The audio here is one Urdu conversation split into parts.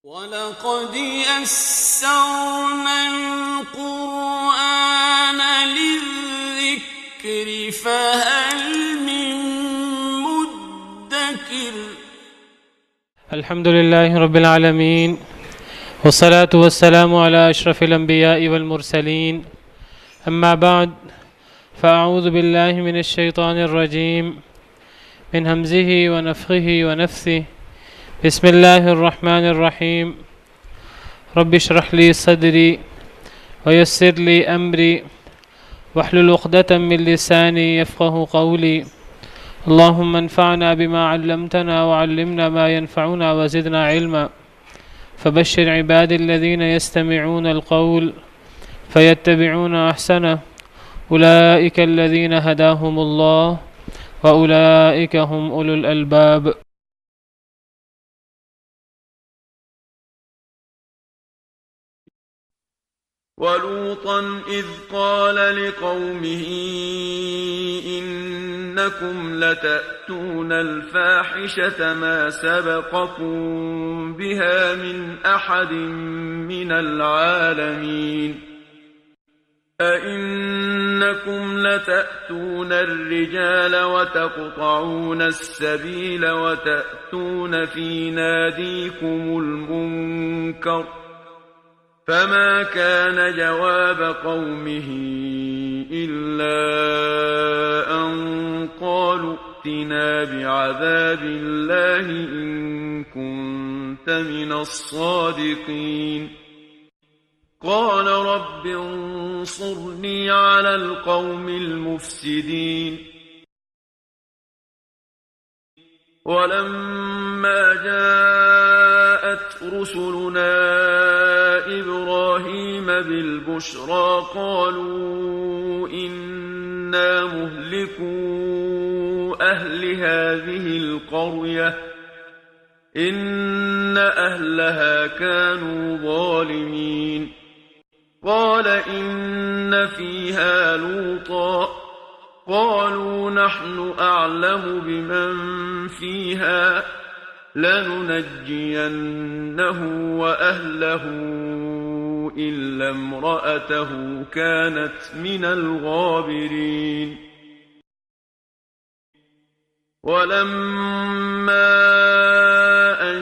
وَلَقَدْ يَسَّرْنَا الْقُرْآنَ لِلذِّكْرِ فَهَلْ مِن مُّدَّكِرٍ. الحمد لله رب العالمين، والصلاة والسلام على أشرف الأنبياء والمرسلين. أما بعد، فأعوذ بالله من الشيطان الرجيم من همزه ونفخه ونفثه. بسم الله الرحمن الرحيم. رب اشرح لي صدري ويسر لي أمري واحلل عقدة من لساني يفقه قولي. اللهم انفعنا بما علمتنا وعلمنا ما ينفعنا وزدنا علما. فبشر عبادي الذين يستمعون القول فيتبعون أحسنه. أولئك الذين هداهم الله وأولئك هم أولو الألباب. ولوطا إذ قال لقومه إنكم لتأتون الفاحشة ما سبقكم بها من أحد من العالمين أئنكم لتأتون الرجال وتقطعون السبيل وتأتون في ناديكم المنكر فما كان جواب قومه إلا أن قالوا ائتنا بعذاب الله إن كنت من الصادقين قال رب انصرني على القوم المفسدين ولما جاءت رسلنا إبراهيم بالبشرى قالوا إنا مهلكو أهل هذه القرية إن أهلها كانوا ظالمين قال إن فيها لوطا قالوا نحن أعلم بمن فيها لننجينه وأهله إلا امرأته كانت من الغابرين ولما أن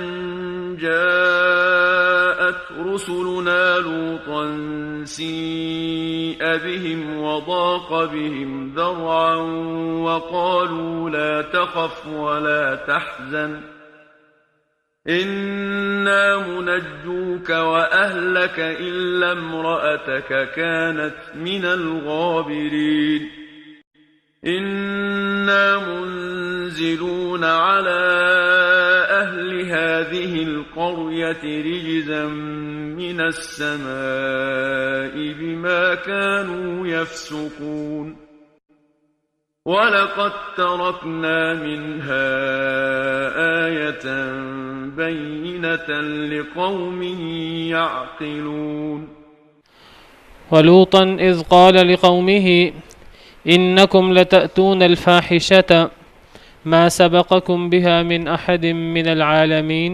جاءت رسلنا لوطا سيء بهم وضاق بهم ذرعا وقالوا لا تخف ولا تحزن إنا منجوك وأهلك إلا امرأتك كانت من الغابرين إنا منزلون على أهل هذه القرية رجزا من السماء بما كانوا يفسقون ولقد تركنا منها آية بينة لقوم يعقلون ولوطا إذ قال لقومه إنكم لتأتون الفاحشة ما سبقكم بها من أحد من العالمين।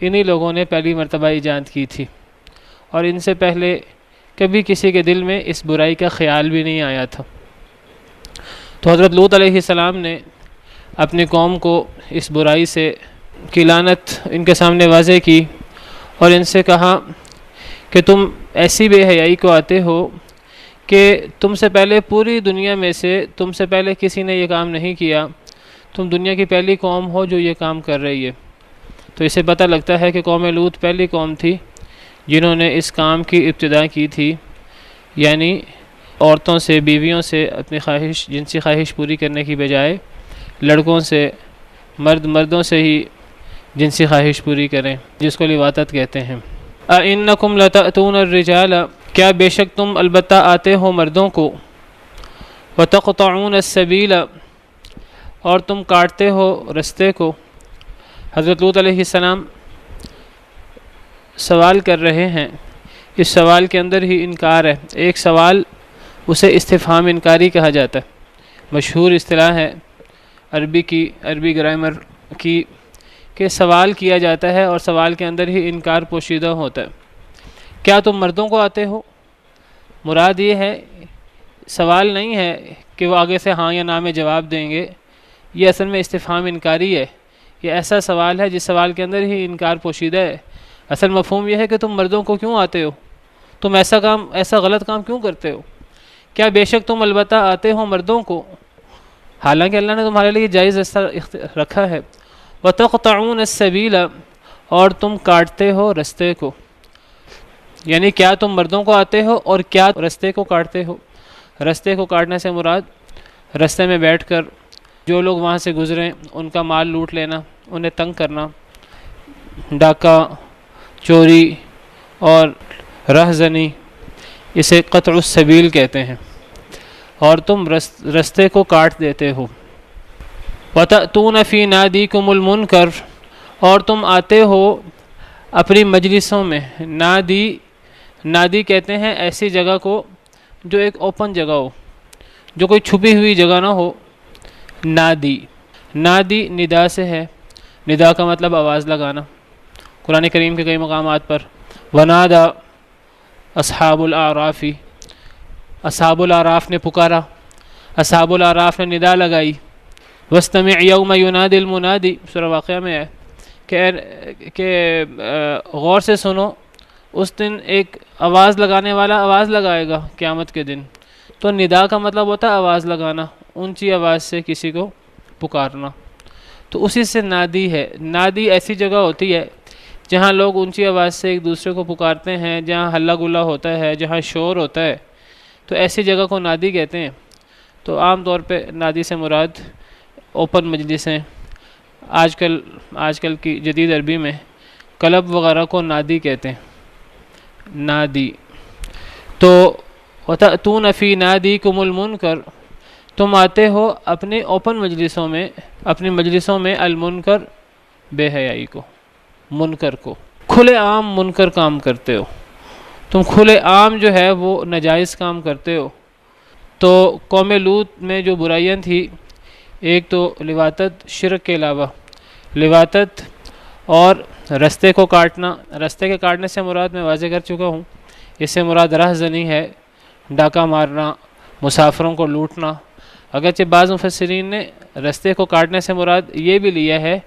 انہی لوگوں نے پہلی مرتبہ ایجاد کی تھی، اور ان سے پہلے کبھی کسی کے دل میں اس برائی کا خیال بھی نہیں آیا تھا۔ تو حضرت لوط علیہ السلام نے اپنی قوم کو اس برائی سے کی لعنت ان کے سامنے واضح کی، اور ان سے کہا کہ تم ایسی بے حیائی کو آتے ہو کہ تم سے پہلے پوری دنیا میں سے تم سے پہلے کسی نے یہ کام نہیں کیا، تم دنیا کی پہلی قوم ہو جو یہ کام کر رہی ہے۔ تو اسے پتہ لگتا ہے کہ قوم لوط پہلی قوم تھی جنہوں نے اس کام کی ابتدا کی تھی، یعنی عورتوں سے، بیویوں سے اپنی جنسی خواہش پوری کرنے کی بجائے لڑکوں سے، مردوں سے ہی جنسی خواہش پوری کریں، جس کو لواطت کہتے ہیں۔ اَإِنَّكُمْ لَتَأْتُونَ الرِّجَالَ، کیا بے شک تم البتہ آتے ہو مردوں کو، وَتَقْطَعُونَ السَّبِيلَ، اور تم کاٹتے ہو رستے کو۔ حضرت لوط علیہ السلام سوال کر رہے ہیں، اس سوال کے اندر ہی انکار ہے۔ ایک سوال اسے استفہام انکاری کہا جاتا ہے، مشہور اصطلاح ہے عربی گرامر کی کہ سوال کیا جاتا ہے اور سوال کے اندر ہی انکار پوشیدہ ہوتا ہے۔ کیا تم مردوں کو آتے ہو؟ مراد یہ ہے، سوال نہیں ہے کہ وہ آگے سے ہاں یا نہ میں جواب دیں گے، یہ اصل میں استفہام انکاری ہے۔ یہ ایسا سوال ہے جس سوال کے اندر ہی انکار پوشیدہ ہے۔ اصل مفہوم یہ ہے کہ تم مردوں کو کیوں آتے ہو، تم ایسا غلط کام کیوں کرتے ہو؟ کیا بے شک تم البتہ آتے ہو مردوں کو، حالانکہ اللہ نے تمہارے لیے جائز رستہ رکھا ہے۔ وَتَقْطَعُونَ السَّبِيلَ، اور تم کاٹتے ہو رستے کو، یعنی کیا تم مردوں کو آتے ہو اور کیا رستے کو کاٹتے ہو۔ رستے کو کاٹنے سے مراد رستے میں بیٹھ کر جو لوگ وہاں سے گزریں ان کا مال لوٹ لینا، انہیں تنگ کرنا، ڈاکہ، چوری اور رہزنی، اسے قطع السبیل کہتے ہیں، اور تم رستے کو کاٹ دیتے ہو۔ وَتَأْتُونَ فِي نَادِيكُمُ الْمُنْكَرَ، اور تم آتے ہو اپنی مجلسوں میں۔ نادی کہتے ہیں ایسی جگہ کو جو ایک اوپن جگہ ہو، جو کوئی چھپی ہوئی جگہ نہ ہو۔ نادی ندا سے ہے، ندا کا مطلب آواز لگانا۔ قرآن کریم کے کئی مقامات پر وَنَادَى أَصْحَابُ الْأَعْرَافِ، اصحاب الاعراف نے پکارا، اصحاب الاعراف نے ندا لگائی۔ وَاسْتَمِعْ يَوْمَ يُنَادِ الْمُنَادِ، سورہ واقعہ میں ہے کہ غور سے سنو، اس دن ایک آواز لگانے والا آواز لگائے گا قیامت کے دن۔ تو ندا کا مطلب ہوتا ہے آواز لگانا، اونچی آواز سے کسی کو پکارنا، تو اسی سے نادی ہے۔ نادی ایسی جگہ ہوتی ہے جہاں لوگ اونچی آواز سے ایک دوسرے کو پکارتے ہیں، جہاں ہلہ گلا ہوتا ہے، جہاں شور ہوتا ہے، تو ایسی جگہ کو نادی کہتے ہیں۔ تو عام طور پہ نادی سے مراد اوپن مجلسیں، آج کل کی جدید عربی میں کلب وغیرہ کو نادی کہتے ہیں، نادی۔ تو وَتَأْتُونَ فِي نَادِيكُمُ الْمُنْكَرَ، تم آتے ہو اپنے اوپن مجلسوں میں، اپنی مجلسوں میں المنکر، بے حیائی کو، منکر کو، کھلے عام منکر کام کرتے ہو، تم کھلے عام جو ہے وہ ناجائز کام کرتے ہو۔ تو قوم لوط میں جو برائیاں تھیں، ایک تو لواطت، شرک کے علاوہ لواطت اور رستے کو کاٹنا۔ رستے کے کاٹنے سے مراد میں واضح کر چکا ہوں، اس سے مراد رہزنی ہے، ڈاکہ مارنا، مسافروں کو لوٹنا۔ اگرچہ بعض مفسرین نے رستے کو کاٹنے سے مراد یہ بھی لیا ہے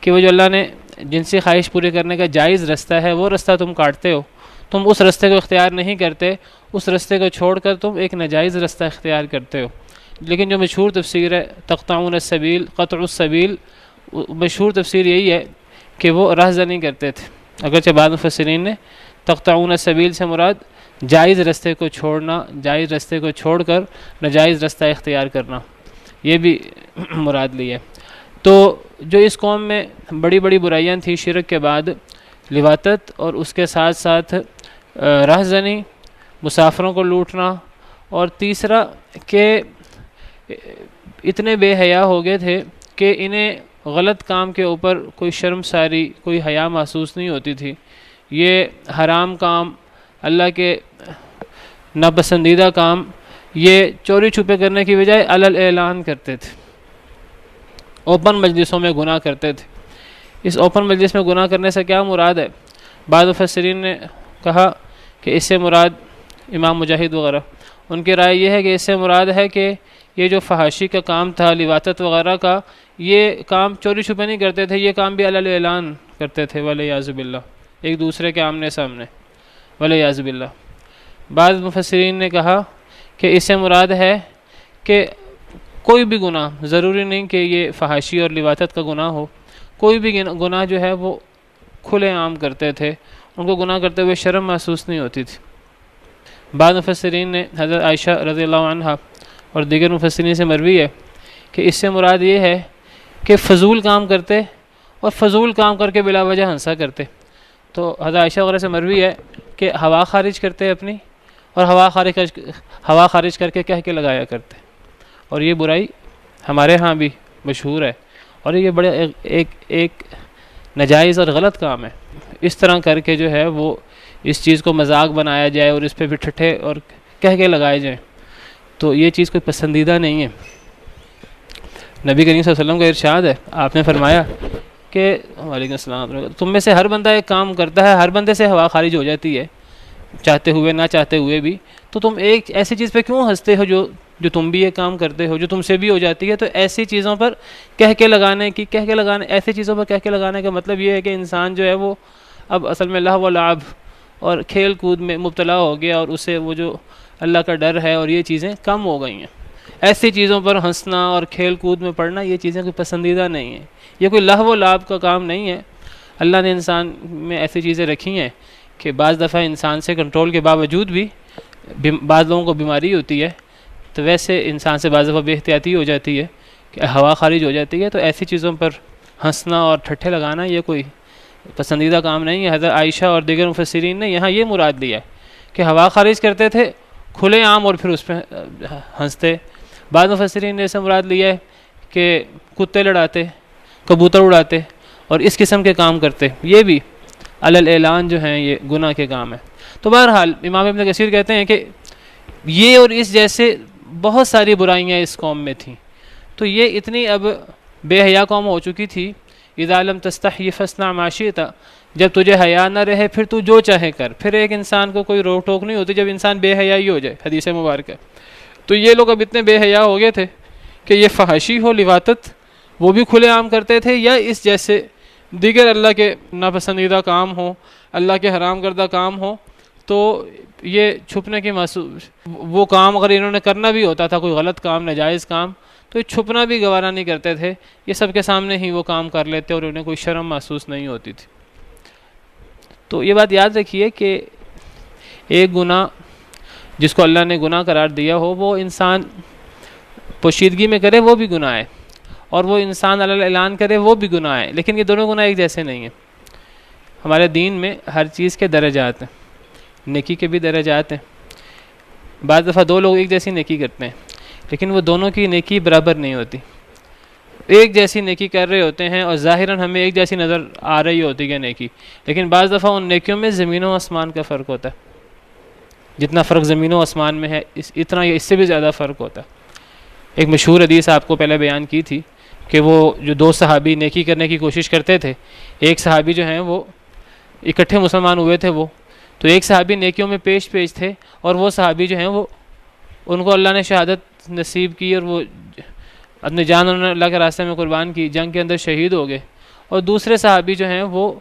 کہ وہ جو اللہ نے جنسی خواہش پوری کرنے کا جائز رستہ ہے، وہ رستہ تم کاٹتے ہو، تم اس رستے کو اختیار نہیں کرتے، اس رستے کو چھوڑ کر تم ایک ناجائز رستہ اختیار کرتے ہو۔ لیکن جو مشہور تفسیر ہے تقطعون السبیل، قطع السبیل، مشہور تفسیر یہی ہے کہ وہ رہزنی کرتے تھے۔ اگرچہ بعض مفسرین نے تقطعون السبیل سے مراد جائز رستے کو چھوڑنا، جائز رستے کو چھوڑ کر ناجائز رستہ اختیار کرنا، یہ بھی مراد لی ہے۔ تو جو اس قوم میں بڑی بڑی برائیاں تھیں شرک کے بعد، لواطت اور اس کے ساتھ ساتھ رہزنی، مسافروں کو لوٹنا، اور تیسرا کہ اتنے بے حیا ہو گئے تھے کہ انہیں غلط کام کے اوپر کوئی شرمساری، کوئی حیا محسوس نہیں ہوتی تھی۔ یہ حرام کام، اللہ کے ناپسندیدہ کام، یہ چوری چھپے کرنے کی بجائے علل اعلان کرتے تھے، اوپن مجلسوں میں گناہ کرتے تھے۔ اس اوپن مجلس میں گناہ کرنے سے کیا مراد ہے؟ بعض مفسرین نے کہا کہ اس سے مراد امام مجاہد وغیرہ، ان کی رائے یہ ہے کہ اس سے مراد ہے کہ یہ جو فحاشی کا کام تھا، لواطت وغیرہ کا، یہ کام چوری چھپے نہیں کرتے تھے، یہ کام بھی علی اعلان کرتے تھے، ولیعاذ باللہ، ایک دوسرے کے آمنے سامنے، ولیعاذ باللہ۔ بعض مفسرین نے کہا کہ اس سے مراد ہے کہ کوئی بھی گناہ، ضروری نہیں کہ یہ فحاشی اور لواطت کا گناہ ہو، کوئی بھی گناہ جو ہے وہ کھلے عام کرتے تھے، ان کو گناہ کرتے ہوئے شرم محسوس نہیں ہوتی تھی۔ بعض مفسرین نے حضرت عائشہ رضی اللہ عنہا اور دیگر مفسرین سے مروی ہے کہ اس سے مراد یہ ہے کہ فضول کام کرتے اور فضول کام کر کے بلا وجہ ہنسا کرتے۔ تو حضرت عائشہ وغیرہ سے مروی ہے کہ ہوا خارج کرتے اپنی، اور ہوا خارج کر کے کہہ کے لگایا کرتے، اور یہ برائی ہمارے ہاں بھی مشہور ہے، اور یہ بڑے ایک ناجائز اور غلط کام ہے۔ اس طرح کر کے جو ہے وہ اس چیز کو مذاق بنایا جائے اور اس پہ بھی ٹھٹھے اور کہہ کے لگائے جائیں، تو یہ چیز کوئی پسندیدہ نہیں ہے۔ نبی کریم صلی اللہ علیہ وسلم کا ارشاد ہے، آپ نے فرمایا کہ وعلیکم السلام، تم میں سے ہر بندہ ایک کام کرتا ہے، ہر بندے سے ہوا خارج ہو جاتی ہے، چاہتے ہوئے نہ چاہتے ہوئے بھی، تو تم ایک ایسی چیز پہ کیوں ہنستے ہو جو تم بھی یہ کام کرتے ہو، جو تم سے بھی ہو جاتی ہے؟ تو ایسی چیزوں پر کہہ کے لگانے ایسی چیزوں پر کہہ کے لگانے کا مطلب یہ ہے کہ انسان جو ہے وہ اب اصل میں لہو و لعب اور کھیل کود میں مبتلا ہو گیا، اور اسے وہ جو اللہ کا ڈر ہے اور یہ چیزیں کم ہو گئی ہیں۔ ایسی چیزوں پر ہنسنا اور کھیل کود میں پڑنا، یہ چیزیں کوئی پسندیدہ نہیں ہیں، یہ کوئی لہو و لعب کا کام نہیں ہے۔ اللہ نے انسان میں ایسی چیزیں رکھی ہیں کہ بعض دفعہ انسان سے کنٹرول کے باوجود بھی بعض لوگوں کو بیماری ہوتی ہے، تو ویسے انسان سے بعض دفعہ بے احتیاطی ہو جاتی ہے کہ ہوا خارج ہو جاتی ہے، تو ایسی چیزوں پر ہنسنا اور ٹھٹھے لگانا یہ کوئی پسندیدہ کام نہیں ہے۔ حضرت عائشہ اور دیگر مفسرین نے یہاں یہ مراد دیا ہے کہ ہوا خارج کرتے تھے کھلے عام اور پھر اس پہ ہنستے۔ بعض مفسرین نے اسے مراد لیا ہے کہ کتے لڑاتے، کبوتر اڑاتے اور اس قسم کے کام کرتے، یہ بھی علی الاعلان جو ہیں یہ گناہ کے کام ہیں۔ تو بہرحال امام ابن کثیر کہتے ہیں کہ یہ اور اس جیسے بہت ساری برائیاں اس قوم میں تھیں، تو یہ اتنی اب بے حیا قوم ہو چکی تھی، اذا لم تستحی فاصنع ما شئت، جب تجھے حیا نہ رہے پھر تو جو چاہے کر، پھر ایک انسان کو کوئی روک ٹوک نہیں ہوتی جب انسان بے حیا ہی ہو جائے، حدیث مبارک ہے۔ تو یہ لوگ اب اتنے بے حیا ہو گئے تھے کہ یہ فحاشی ہو، لواطت، وہ بھی کھلے عام کرتے تھے، یا اس جیسے دیگر اللہ کے ناپسندیدہ کام ہوں، اللہ کے حرام کردہ کام ہوں، تو یہ چھپنے کی وہ کام اگر انہوں نے کرنا بھی ہوتا تھا، کوئی غلط کام، ناجائز کام، تو یہ چھپنا بھی گوارا نہیں کرتے تھے، یہ سب کے سامنے ہی وہ کام کر لیتے اور انہیں کوئی شرم محسوس نہیں ہوتی تھی۔ تو یہ بات یاد رکھیے کہ ایک گناہ جس کو اللہ نے گناہ قرار دیا ہو، وہ انسان پوشیدگی میں کرے وہ بھی گناہ ہے، اور وہ انسان علی الاعلان کرے وہ بھی گناہ ہے، لیکن یہ دونوں گناہ ایک جیسے نہیں ہیں۔ ہمارے دین میں ہر چیز کے درجات ہیں، نیکی کے بھی درجات ہیں۔ بعض دفعہ دو لوگ ایک جیسی نیکی کرتے ہیں، لیکن وہ دونوں کی نیکی برابر نہیں ہوتی۔ ایک جیسی نیکی کر رہے ہوتے ہیں اور ظاہراً ہمیں ایک جیسی نظر آ رہی ہوتی ہے نیکی، لیکن بعض دفعہ ان نیکیوں میں زمین و آسمان کا فرق ہوتا ہے۔ جتنا فرق زمین و آسمان میں ہے، اتنا اس سے بھی زیادہ فرق ہوتا ہے۔ ایک مشہور حدیث آپ کو پہلے بیان کی تھی کہ وہ جو دو صحابی نیکی کرنے کی کوشش کرتے تھے، ایک صحابی جو ہیں وہ اکٹھے مسلمان ہوئے تھے، وہ تو ایک صحابی نیکیوں میں پیش تھے، اور وہ صحابی جو ہیں وہ ان کو اللہ نے شہادت نصیب کی اور وہ اپنی جان انہوں نے اللہ کے راستے میں قربان کی، جنگ کے اندر شہید ہو گئے۔ اور دوسرے صحابی جو ہیں وہ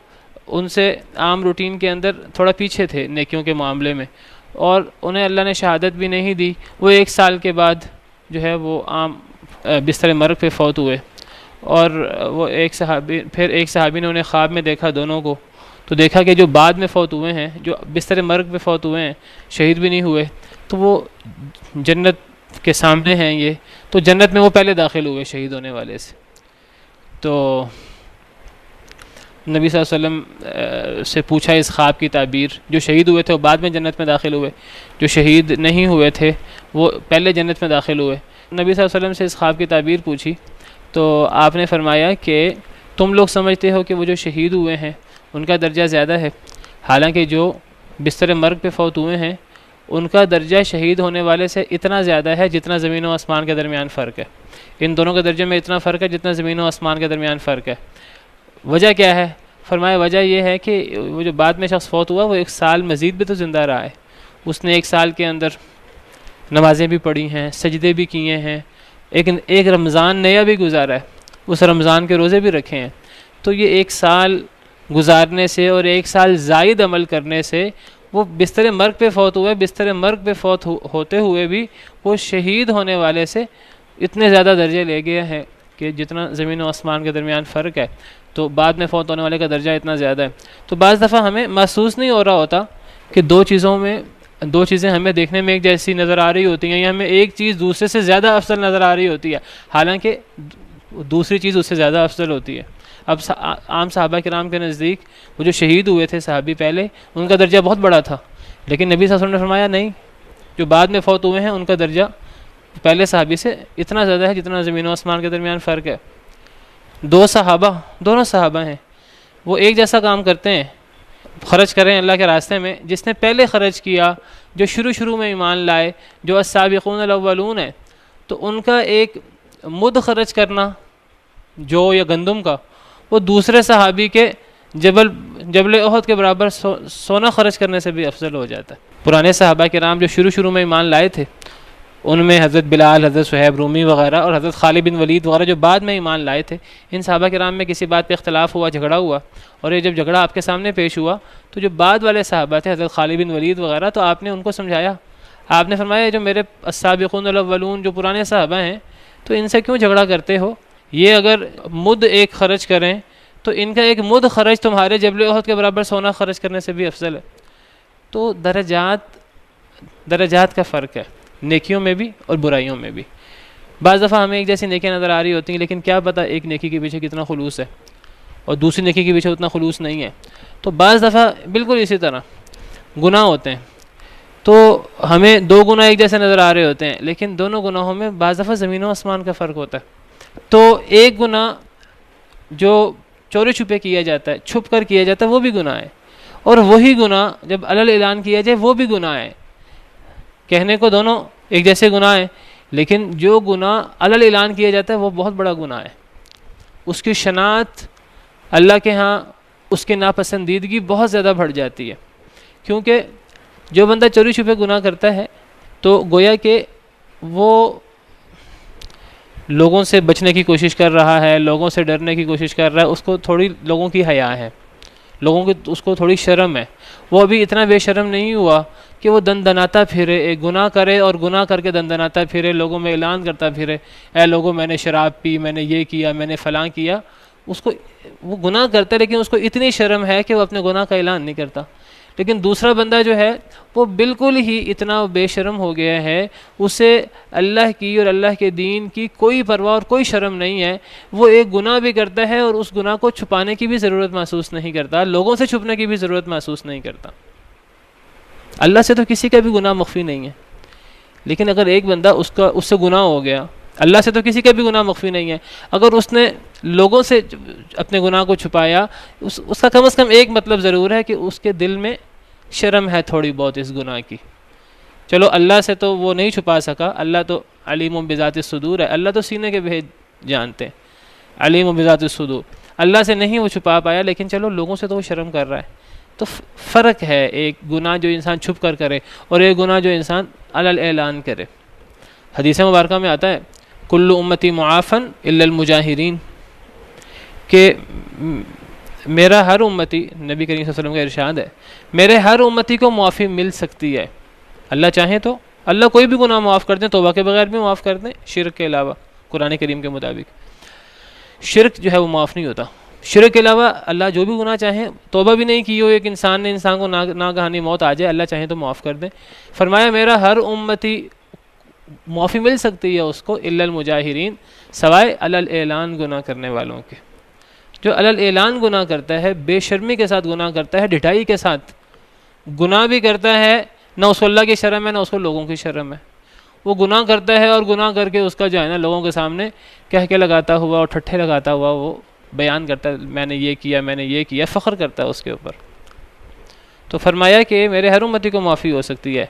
ان سے عام روٹین کے اندر تھوڑا پیچھے تھے نیکیوں کے معاملے میں، اور انہیں اللہ نے شہادت بھی نہیں دی، وہ 1 سال کے بعد جو ہے وہ عام بستر مرگ پہ فوت ہوئے۔ اور وہ ایک صحابی نے انہیں خواب میں دیکھا دونوں کو، تو دیکھا کہ جو بعد میں فوت ہوئے ہیں، جو بستر مرگ پہ فوت ہوئے ہیں، شہید بھی نہیں ہوئے، تو وہ جنت کے سامنے ہیں یہ، تو جنت میں وہ پہلے داخل ہوئے شہید ہونے والے سے۔ تو نبی صلی اللہ علیہ وسلم سے پوچھا اس خواب کی تعبیر، جو شہید ہوئے تھے وہ بعد میں جنت میں داخل ہوئے، جو شہید نہیں ہوئے تھے وہ پہلے جنت میں داخل ہوئے۔ نبی صلی اللہ علیہ وسلم سے اس خواب کی تعبیر پوچھی تو آپ نے فرمایا کہ تم لوگ سمجھتے ہو کہ وہ جو شہید ہوئے ہیں ان کا درجہ زیادہ ہے، حالانکہ جو بستر مرگ پہ فوت ہوئے ہیں ان کا درجہ شہید ہونے والے سے اتنا زیادہ ہے جتنا زمین و آسمان کے درمیان فرق ہے۔ ان دونوں کے درجے میں اتنا فرق ہے جتنا زمین و آسمان کے درمیان فرق ہے۔ وجہ کیا ہے؟ فرمایا وجہ یہ ہے کہ وہ جو بعد میں شخص فوت ہوا وہ 1 سال مزید بھی تو زندہ رہا ہے، اس نے 1 سال کے اندر نمازیں بھی پڑھی ہیں، سجدے بھی کیے ہیں، ایک رمضان نیا بھی گزارا ہے، اس رمضان کے روزے بھی رکھے ہیں. تو یہ 1 سال گزارنے سے اور 1 سال زائد عمل کرنے سے وہ بستر مرگ پہ فوت ہوا ہے. بستر مرگ پہ فوت ہوتے ہوئے بھی وہ شہید ہونے والے سے اتنے زیادہ درجے لے گیا ہے کہ جتنا زمین و آسمان کے درمیان فرق ہے، تو بعد میں فوت ہونے والے کا درجہ اتنا زیادہ ہے. تو بعض دفعہ ہمیں محسوس نہیں ہو رہا ہوتا کہ دو چیزیں ہمیں دیکھنے میں ایک جیسی نظر آ رہی ہوتی ہیں، یا ہمیں ایک چیز دوسرے سے زیادہ افضل نظر آ رہی ہوتی ہے، حالانکہ دوسری چیز اس سے زیادہ افضل ہوتی ہے. اب عام صحابہ کرام کے نزدیک وہ جو شہید ہوئے تھے صحابی پہلے، ان کا درجہ بہت بڑا تھا، لیکن نبی صلی اللہ علیہ وسلم نے فرمایا نہیں، جو بعد میں فوت ہوئے ہیں ان کا درجہ پہلے صحابی سے اتنا زیادہ ہے جتنا زمین و آسمان کے درمیان فرق ہے. دونوں صحابہ ہیں، وہ ایک جیسا کام کرتے ہیں، خرچ کریں اللہ کے راستے میں. جس نے پہلے خرچ کیا، جو شروع میں ایمان لائے، جو السابقون الاولون ہے، تو ان کا ایک مد خرچ کرنا جو یا گندم کا، وہ دوسرے صحابی کے جبل احد کے برابر سونا خرچ کرنے سے بھی افضل ہو جاتا ہے. پرانے صحابہ کرام جو شروع میں ایمان لائے تھے، ان میں حضرت بلال، حضرت صہیب رومی وغیرہ، اور حضرت خالد بن ولید وغیرہ جو بعد میں ایمان لائے تھے، ان صحابہ کرام میں کسی بات پہ اختلاف ہوا، جھگڑا ہوا، اور یہ جب جھگڑا آپ کے سامنے پیش ہوا تو جو بعد والے صحابہ تھے، حضرت خالد بن ولید وغیرہ، تو آپ نے ان کو سمجھایا. آپ نے فرمایا جو میرے السابقون الاولون جو پرانے صحابہ ہیں، تو ان سے کیوں جھگڑا کرتے ہو؟ یہ اگر مد ایک خرچ کریں تو ان کا ایک مد خرچ تمہارے جبل احد کے برابر سونا خرچ کرنے سے بھی افضل ہے. تو درجات کا فرق ہے، نیکیوں میں بھی اور برائیوں میں بھی. بعض دفعہ ہمیں ایک جیسی نیکیاں نظر آ رہی ہوتی ہیں، لیکن کیا پتہ ایک نیکی کے پیچھے کتنا خلوص ہے اور دوسری نیکی کے پیچھے اتنا خلوص نہیں ہے. تو بعض دفعہ بالکل اسی طرح گناہ ہوتے ہیں، تو ہمیں 2 گناہ ایک جیسے نظر آ رہے ہوتے ہیں، لیکن دونوں گناہوں میں بعض دفعہ زمین و آسمان کا فرق ہوتا ہے. تو ایک گناہ جو چوری چھپے کیا جاتا ہے، چھپ کر کیا جاتا ہے، وہ بھی گناہ ہے، اور وہی گناہ جب علل اعلان کیا جائے وہ بھی گناہ ہے. کہنے کو دونوں ایک جیسے گناہ ہیں، لیکن جو گناہ علل اعلان کیا جاتا ہے وہ بہت بڑا گناہ ہے. اس کی شناعت اللہ کے ہاں، اس کی ناپسندیدگی بہت زیادہ بڑھ جاتی ہے. کیونکہ جو بندہ چوری چھپے گناہ کرتا ہے تو گویا کہ وہ لوگوں سے بچنے کی کوشش کر رہا ہے، لوگوں سے ڈرنے کی کوشش کر رہا ہے، اس کو تھوڑی لوگوں کی حیا ہے، لوگوں کی اس کو تھوڑی شرم ہے. وہ ابھی اتنا بے شرم نہیں ہوا کہ وہ دندناتا پھرے، ایک گناہ کرے اور گناہ کر کے دندناتا پھرے، لوگوں میں اعلان کرتا پھرے، اے لوگوں میں نے شراب پی، میں نے یہ کیا، میں نے فلاں کیا. اس کو وہ گناہ کرتا ہے، لیکن اس کو اتنی شرم ہے کہ وہ اپنے گناہ کا اعلان نہیں کرتا. لیکن دوسرا بندہ جو ہے وہ بالکل ہی اتنا بے شرم ہو گیا ہے، اسے اللہ کی اور اللہ کے دین کی کوئی پرواہ اور کوئی شرم نہیں ہے. وہ ایک گناہ بھی کرتا ہے اور اس گناہ کو چھپانے کی بھی ضرورت محسوس نہیں کرتا، لوگوں سے چھپنے کی بھی ضرورت محسوس نہیں کرتا. اللہ سے تو کسی کا بھی گناہ مخفی نہیں ہے، لیکن اگر ایک بندہ اس سے گناہ ہو گیا، اللہ سے تو کسی کا بھی گناہ مخفی نہیں ہے، اگر اس نے لوگوں سے اپنے گناہ کو چھپایا، اس کا کم از کم ایک مطلب ضرور ہے کہ اس کے دل میں شرم ہے تھوڑی بہت اس گناہ کی. چلو اللہ سے تو وہ نہیں چھپا سکا، اللہ تو علیم بذات الصدور ہے، اللہ تو سینے کے بھید جانتے ہیں، علیم بذات الصدور. اللہ سے نہیں وہ چھپا پایا، لیکن چلو لوگوں سے تو وہ شرم کر رہا ہے. تو فرق ہے ایک گناہ جو انسان چھپ کر کرے اور ایک گناہ جو انسان علل اعلان کرے. حدیث مبارکہ میں آتا ہے کل امتی معافن الا المجاہرین، کہ میرا ہر امتی، نبی کریم صلی اللہ علیہ وسلم کا ارشاد ہے، میرے ہر امتی کو معافی مل سکتی ہے. اللہ چاہیں تو اللہ کوئی بھی گناہ معاف کر دیں، توبہ کے بغیر بھی معاف کر دیں، شرک کے علاوہ. قرآن کریم کے مطابق شرک جو ہے وہ معاف نہیں ہوتا. شرک کے علاوہ اللہ جو بھی گناہ چاہیں، توبہ بھی نہیں کی ہو ایک انسان نے، انسان کو ناگہانی موت آ جائے، اللہ چاہیں تو معاف کر دیں. فرمایا میرا ہر امتی معافی مل سکتی ہے اس کو الا المجاہرین، سوائے علل اعلان گناہ کرنے والوں کے. جو علل اعلان گناہ کرتا ہے، بے شرمی کے ساتھ گناہ کرتا ہے، ڈھٹائی کے ساتھ گناہ بھی کرتا ہے، نہ اس کو اللہ کی شرم ہے نہ اس کو لوگوں کی شرم ہے. وہ گناہ کرتا ہے اور گناہ کر کے اس کا جو ہے نا لوگوں کے سامنے کہہ کے لگاتا ہوا اور ٹھٹھے لگاتا ہوا وہ بیان کرتا ہے، میں نے یہ کیا، میں نے یہ کیا، فخر کرتا ہے اس کے اوپر. تو فرمایا کہ میرے ہر امتی کو معافی ہو سکتی ہے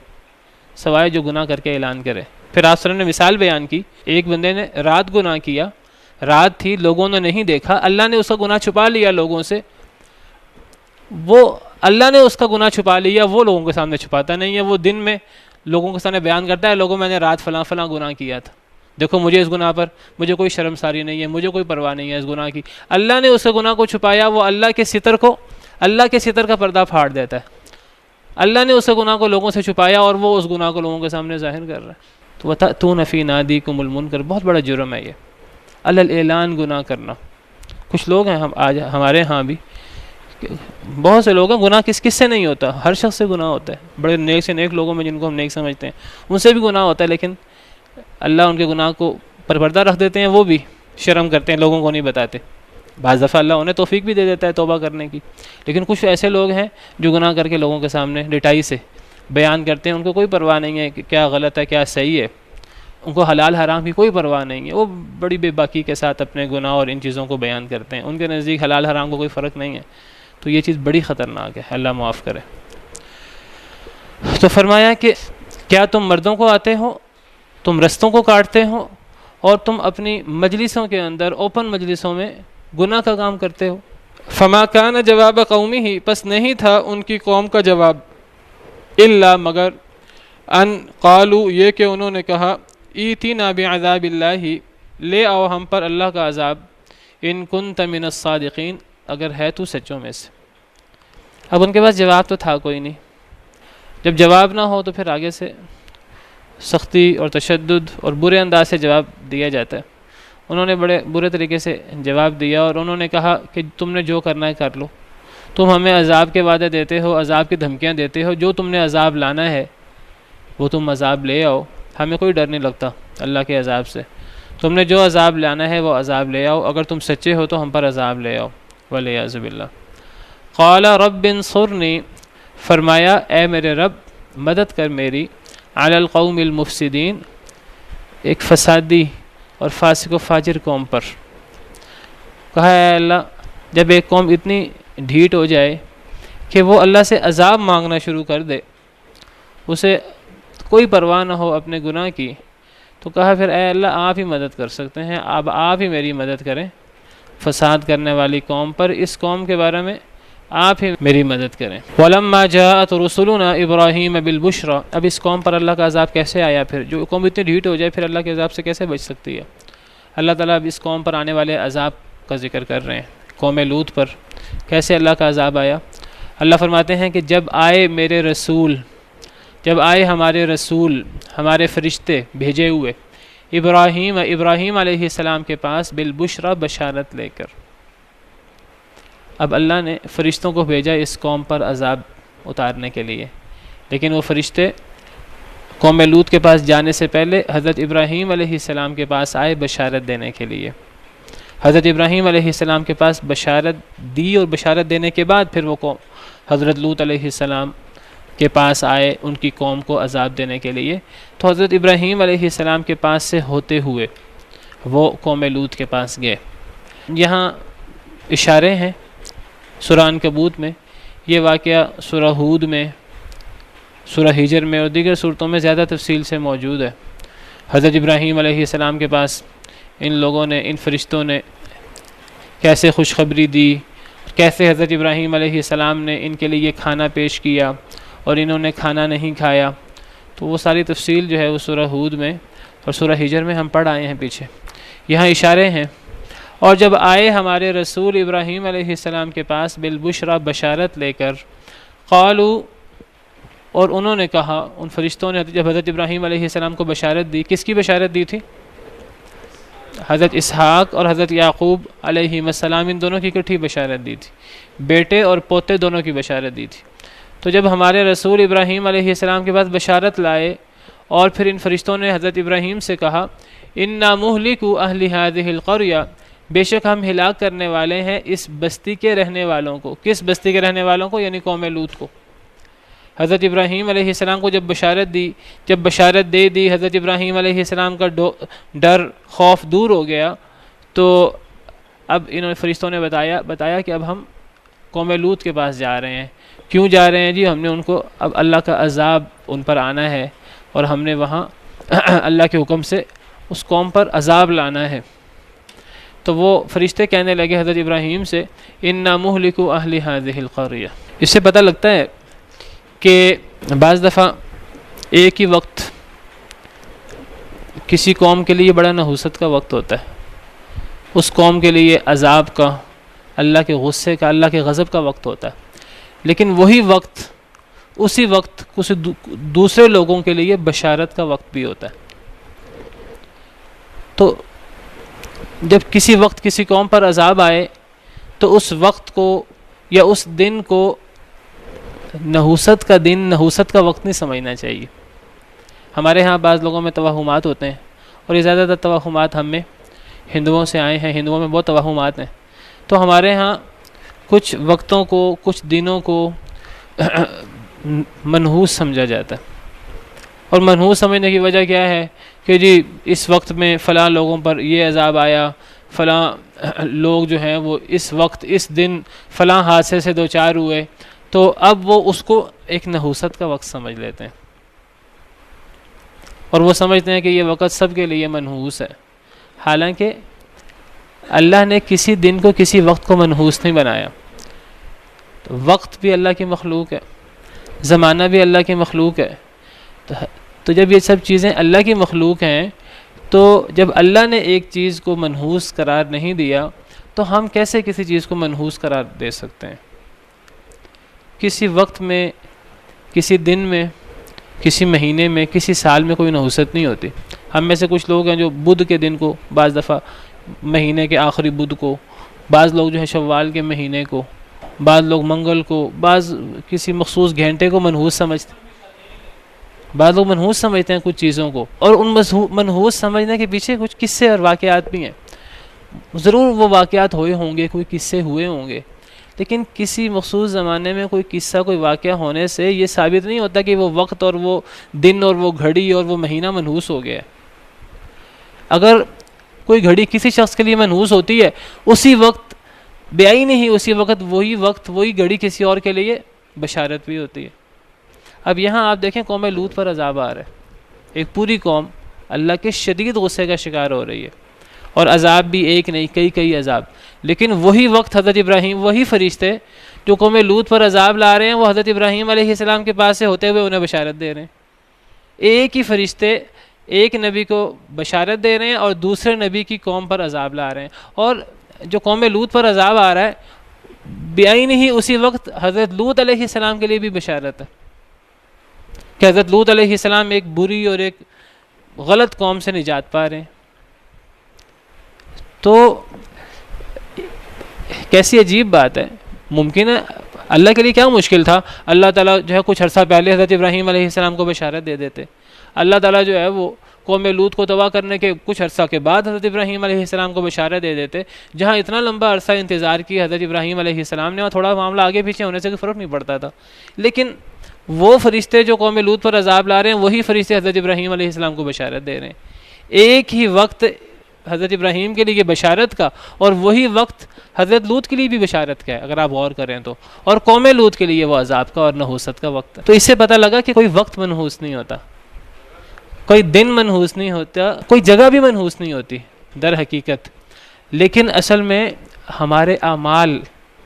سوائے جو گناہ کر کے اعلان کرے. پھر آپ صلی اللہ علیہ وسلم نے مثال بیان کی، ایک بندے نے رات گناہ کیا، رات تھی، لوگوں نے نہیں دیکھا، اللہ نے اس کا گناہ چھپا لیا لوگوں سے، وہ اللہ نے اس کا گناہ چھپا لیا، وہ لوگوں کے سامنے چھپاتا نہیں ہے، وہ دن میں لوگوں کے سامنے بیان کرتا ہے، لوگوں میں نے رات فلاں فلاں گناہ کیا تھا، دیکھو مجھے اس گناہ پر مجھے کوئی شرمساری نہیں ہے، مجھے کوئی پرواہ نہیں ہے اس گناہ کی۔ اللہ نے اس کے گناہ کو چھپایا، وہ اللہ کے ستر کا پردہ پھاڑ دیتا ہے۔ اللہ نے اس کے گناہ کو لوگوں سے چھپایا اور وہ اس گناہ کو لوگوں کے سامنے ظاہر کر رہا ہے۔ تو وَتَأْتُونَ فِي نَادِيكُمُ الْمُنكَرَ، بہت بڑا جرم ہے یہ، علی الاعلان گناہ کرنا۔ کچھ لوگ ہیں آج ہمارے ہاں بھی، بہت سے لوگ ہیں، گناہ کس سے نہیں ہوتا، ہر شخص سے گناہ ہوتا ہے، بڑے نیک سے نیک لوگوں میں جن کو ہم نیک سمجھتے ہیں ان سے بھی گناہ ہوتا ہے، لیکن اللہ ان کے گناہ کو پردہ رکھ دیتے ہیں، وہ بھی شرم کرتے ہیں، لوگوں کو نہیں بتاتے۔ بعض دفعہ اللہ انہیں توفیق بھی دے دیتا ہے توبہ کرنے کی، لیکن کچھ ایسے لوگ ہیں جو گناہ کر کے لوگوں کے سامنے ڈٹائی سے بیان کرتے ہیں، ان کو کوئی پرواہ نہیں ہے کہ کیا غلط ہے کیا صحیح ہے، ان کو حلال حرام کی کوئی پرواہ نہیں ہے، وہ بڑی بے باکی کے ساتھ اپنے گناہ اور ان چیزوں کو بیان کرتے ہیں، ان کے نزدیک حلال حرام کو کوئی فرق نہیں ہے۔ تو یہ چیز بڑی خطرناک ہے، اللہ معاف کرے۔ تو فرمایا کہ کیا تم مردوں کو آتے ہو، تم رستوں کو کاٹتے ہو اور تم اپنی مجلسوں کے اندر اوپن مجلسوں میں گناہ کا کام کرتے ہو۔ فما کان جواب قومی ہی، پس نہیں تھا ان کی قوم کا جواب، الا مگر ان قالوا، یہ کہ انہوں نے کہا، ایتینا بعذاب اللہ، لے آؤ ہم پر اللہ کا عذاب، ان کنت من الصادقین، اگر ہے تو سچوں میں سے۔ اب ان کے پاس جواب تو تھا کوئی نہیں، جب جواب نہ ہو تو پھر آگے سے سختی اور تشدد اور برے انداز سے جواب دیا جاتا ہے۔ انہوں نے بڑے برے طریقے سے جواب دیا اور انہوں نے کہا کہ تم نے جو کرنا ہے کر لو، تم ہمیں عذاب کے وعدے دیتے ہو، عذاب کی دھمکیاں دیتے ہو، جو تم نے عذاب لانا ہے وہ تم عذاب لے آؤ، ہمیں کوئی ڈر نہیں لگتا اللہ کے عذاب سے، تم نے جو عذاب لانا ہے وہ عذاب لے آؤ، اگر تم سچے ہو تو ہم پر عذاب لے آؤ، والعیاذ باللہ۔ قال رب انصرنی، فرمایا اے میرے رب مدد کر میری، علی القوم المفسدین، ایک فسادی اور فاسق و فاجر قوم پر۔ کہا اے اللہ جب ایک قوم اتنی ڈھیٹ ہو جائے کہ وہ اللہ سے عذاب مانگنا شروع کر دے، اسے کوئی پرواہ نہ ہو اپنے گناہ کی، تو کہا پھر اے اللہ آپ ہی مدد کر سکتے ہیں، آپ ہی میری مدد کریں فساد کرنے والی قوم پر، اس قوم کے بارے میں آپ ہی میری مدد کریں۔ وَلَمَّا جَاءَتْ رُسُلُنَا إِبْرَاهِيمَ بِالْبُشْرَى، اب اس قوم پر اللہ کا عذاب کیسے آیا، پھر جو قوم اتنی ڈھیٹ ہو جائے پھر اللہ کے عذاب سے کیسے بچ سکتی ہے؟ اللہ تعالیٰ اب اس قوم پر آنے والے عذاب کا ذکر کر رہے ہیں، قوم لوط پر کیسے اللہ کا عذاب آیا۔ اللہ فرماتے ہیں کہ جب آئے ہمارے رسول، ہمارے فرشتے بھیجے ہوئے، ابراہیم علیہ السلام کے پاس بالبشرا، بشارت لے کر، اب اللہ نے فرشتوں کو بھیجا اس قوم پر عذاب اتارنے کے لیے، لیکن وہ فرشتے قوم لوط کے پاس جانے سے پہلے حضرت ابراہیم علیہ السلام کے پاس آئے بشارت دینے کے لیے۔ حضرت ابراہیم علیہ السلام کے پاس بشارت دی اور بشارت دینے کے بعد پھر وہ قوم حضرت لوط علیہ السلام کے پاس آئے ان کی قوم کو عذاب دینے کے لیے۔ تو حضرت ابراہیم علیہ السلام کے پاس سے ہوتے ہوئے وہ قوم لوط کے پاس گئے۔ یہاں اشارے ہیں سورہ عنکبوت میں، یہ واقعہ سورہ ہود میں، سورہ ہجر میں اور دیگر صورتوں میں زیادہ تفصیل سے موجود ہے۔ حضرت ابراہیم علیہ السلام کے پاس ان لوگوں نے، ان فرشتوں نے کیسے خوشخبری دی، کیسے حضرت ابراہیم علیہ السلام نے ان کے لیے کھانا پیش کیا اور انہوں نے کھانا نہیں کھایا، تو وہ ساری تفصیل جو ہے وہ سورہ ہود میں اور سورہ ہجر میں ہم پڑھ آئے ہیں پیچھے، یہاں اشارے ہیں۔ اور جب آئے ہمارے رسول ابراہیم علیہ السلام کے پاس بالبشرا، بشارت لے کر، قالوا، اور انہوں نے کہا، ان فرشتوں نے جب حضرت ابراہیم علیہ السلام کو بشارت دی، کس کی بشارت دی تھی؟ حضرت اسحاق اور حضرت یعقوب علیہ السلام، ان دونوں کی اکٹھی بشارت دی تھی، بیٹے اور پوتے دونوں کی بشارت دی تھی۔ تو جب ہمارے رسول ابراہیم علیہ السلام کے پاس بشارت لائے اور پھر ان فرشتوں نے حضرت ابراہیم سے کہا، اِنَّا مُهْلِكُ أَهْلِ هَذِهِ الْقَرْيَةِ، بے شک ہم ہلاک کرنے والے ہیں اس بستی کے رہنے والوں کو۔ کس بستی کے رہنے والوں کو؟ یعنی قوم لوط کو۔ حضرت ابراہیم علیہ السلام کو جب بشارت دی، جب بشارت دے دی، حضرت ابراہیم علیہ السلام کا ڈر، خوف دور ہو گیا، تو اب انہوں نے فرشتوں نے بتایا کہ اب ہم قوم لوط کے پاس جا رہے ہیں۔ کیوں جا رہے ہیں جی؟ ہم نے ان کو، اب اللہ کا عذاب ان پر آنا ہے اور ہم نے وہاں اللہ کے حکم سے اس قوم پر عذاب لانا ہے۔ تو وہ فرشتے کہنے لگے حضرت ابراہیم سے انا مہلکو اہل ہذہ القریہ۔ اس سے پتہ لگتا ہے کہ بعض دفعہ ایک ہی وقت کسی قوم کے لیے بڑا نحوست کا وقت ہوتا ہے، اس قوم کے لیے عذاب کا، اللہ کے غصے کا، اللہ کے غضب کا وقت ہوتا ہے، لیکن وہی وقت اسی وقت کچھ دوسرے لوگوں کے لیے بشارت کا وقت بھی ہوتا ہے۔ تو جب کسی وقت کسی قوم پر عذاب آئے تو اس وقت کو یا اس دن کو نحوست کا دن، نحوست کا وقت نہیں سمجھنا چاہیے۔ ہمارے ہاں بعض لوگوں میں توہمات ہوتے ہیں، اور یہ زیادہ تر توہمات ہم میں ہندوؤں سے آئے ہیں، ہندوؤں میں بہت توہمات ہیں۔ تو ہمارے ہاں کچھ وقتوں کو، کچھ دنوں کو منحوس سمجھا جاتا ہے، اور منحوس سمجھنے کی وجہ کیا ہے کہ جی اس وقت میں فلاں لوگوں پر یہ عذاب آیا، فلاں لوگ جو ہیں وہ اس وقت اس دن فلاں حادثے سے دوچار ہوئے، تو اب وہ اس کو ایک نحوست کا وقت سمجھ لیتے ہیں، اور وہ سمجھتے ہیں کہ یہ وقت سب کے لیے منحوس ہے، حالانکہ اللہ نے کسی دن کو کسی وقت کو منحوس نہیں بنایا۔ وقت بھی اللہ کی مخلوق ہے، زمانہ بھی اللہ کی مخلوق ہے، تو جب یہ سب چیزیں اللہ کی مخلوق ہیں، تو جب اللہ نے ایک چیز کو منحوس قرار نہیں دیا تو ہم کیسے کسی چیز کو منحوس قرار دے سکتے ہیں؟ کسی وقت میں، کسی دن میں، کسی مہینے میں، کسی سال میں کوئی نحوست نہیں ہوتی۔ ہم میں سے کچھ لوگ ہیں جو بدھ کے دن کو، بعض دفعہ مہینے کے آخری بدھ کو، بعض لوگ جو ہے شوال کے مہینے کو، بعض لوگ منگل کو، بعض کسی مخصوص گھنٹے کو منحوس سمجھتے ہیں، بعض لوگ منحوس سمجھتے ہیں کچھ چیزوں کو، اور ان منحوس سمجھنے کے پیچھے کچھ قصے اور واقعات بھی ہیں۔ ضرور وہ واقعات ہوئے ہوں گے، کوئی قصے ہوئے ہوں گے، لیکن کسی مخصوص زمانے میں کوئی قصہ، کوئی واقعہ ہونے سے یہ ثابت نہیں ہوتا کہ وہ وقت اور وہ دن اور وہ گھڑی اور وہ مہینہ منحوس ہو گیا ہے۔ اگر کوئی گھڑی کسی شخص کے لیے منحوس ہوتی ہے، اسی وقت بیائی نہیں، اسی وقت وہی گھڑی کسی اور کے لیے بشارت بھی ہوتی ہے۔ اب یہاں آپ دیکھیں قوم لوط پر عذاب آ رہا ہے، ایک پوری قوم اللہ کے شدید غصے کا شکار ہو رہی ہے، اور عذاب بھی ایک نہیں، کئی عذاب، لیکن وہی وقت حضرت ابراہیم، وہی فرشتے جو قوم لوط پر عذاب لا رہے ہیں، وہ حضرت ابراہیم علیہ السلام کے پاس سے ہوتے ہوئے انہیں بشارت دے رہے ہیں۔ ایک ہی فرشتے ایک نبی کو بشارت دے رہے ہیں اور دوسرے نبی کی قوم پر عذاب لا رہے ہیں، اور جو قوم لوط پر عذاب آ رہا ہے بیائی نہیں، اسی وقت حضرت لوط علیہ السلام کے لیے بھی بشارت ہے کہ حضرت لوط علیہ السلام ایک بری اور ایک غلط قوم سے نجات پا رہے ہیں۔ تو کیسی عجیب بات ہے، ممکن ہے اللہ کے لیے کیا مشکل تھا، اللہ تعالیٰ جو ہے کچھ عرصہ پہلے حضرت ابراہیم علیہ السلام کو بشارت دے دیتے، اللہ تعالیٰ جو ہے وہ قوم لوط کو تباہ کرنے کے کچھ عرصہ کے بعد حضرت ابراہیم علیہ السلام کو بشارت دے دیتے۔ جہاں اتنا لمبا عرصہ انتظار کی حضرت ابراہیم علیہ السلام نے، اور تھوڑا معاملہ آگے پیچھے ہونے سے کوئی فرق نہیں پڑتا تھا، لیکن وہ فرشتے جو قوم لوط پر عذاب لا رہے ہیں، وہی فرشتے حضرت ابراہیم علیہ السلام کو بشارت دے رہے ہیں۔ ایک ہی وقت حضرت ابراہیم کے لیے بشارت کا، اور وہی وقت حضرت لوط کے لیے بھی بشارت کا ہے اگر آپ غور کریں تو، اور قوم لوط کے لیے وہ عذاب کا اور نحوست کا وقت ہے۔ تو اس سے پتہ لگا کہ کوئی وقت منحوس نہیں ہوتا، کوئی دن منحوس نہیں ہوتا، کوئی جگہ بھی منحوس نہیں ہوتی در حقیقت، لیکن اصل میں ہمارے اعمال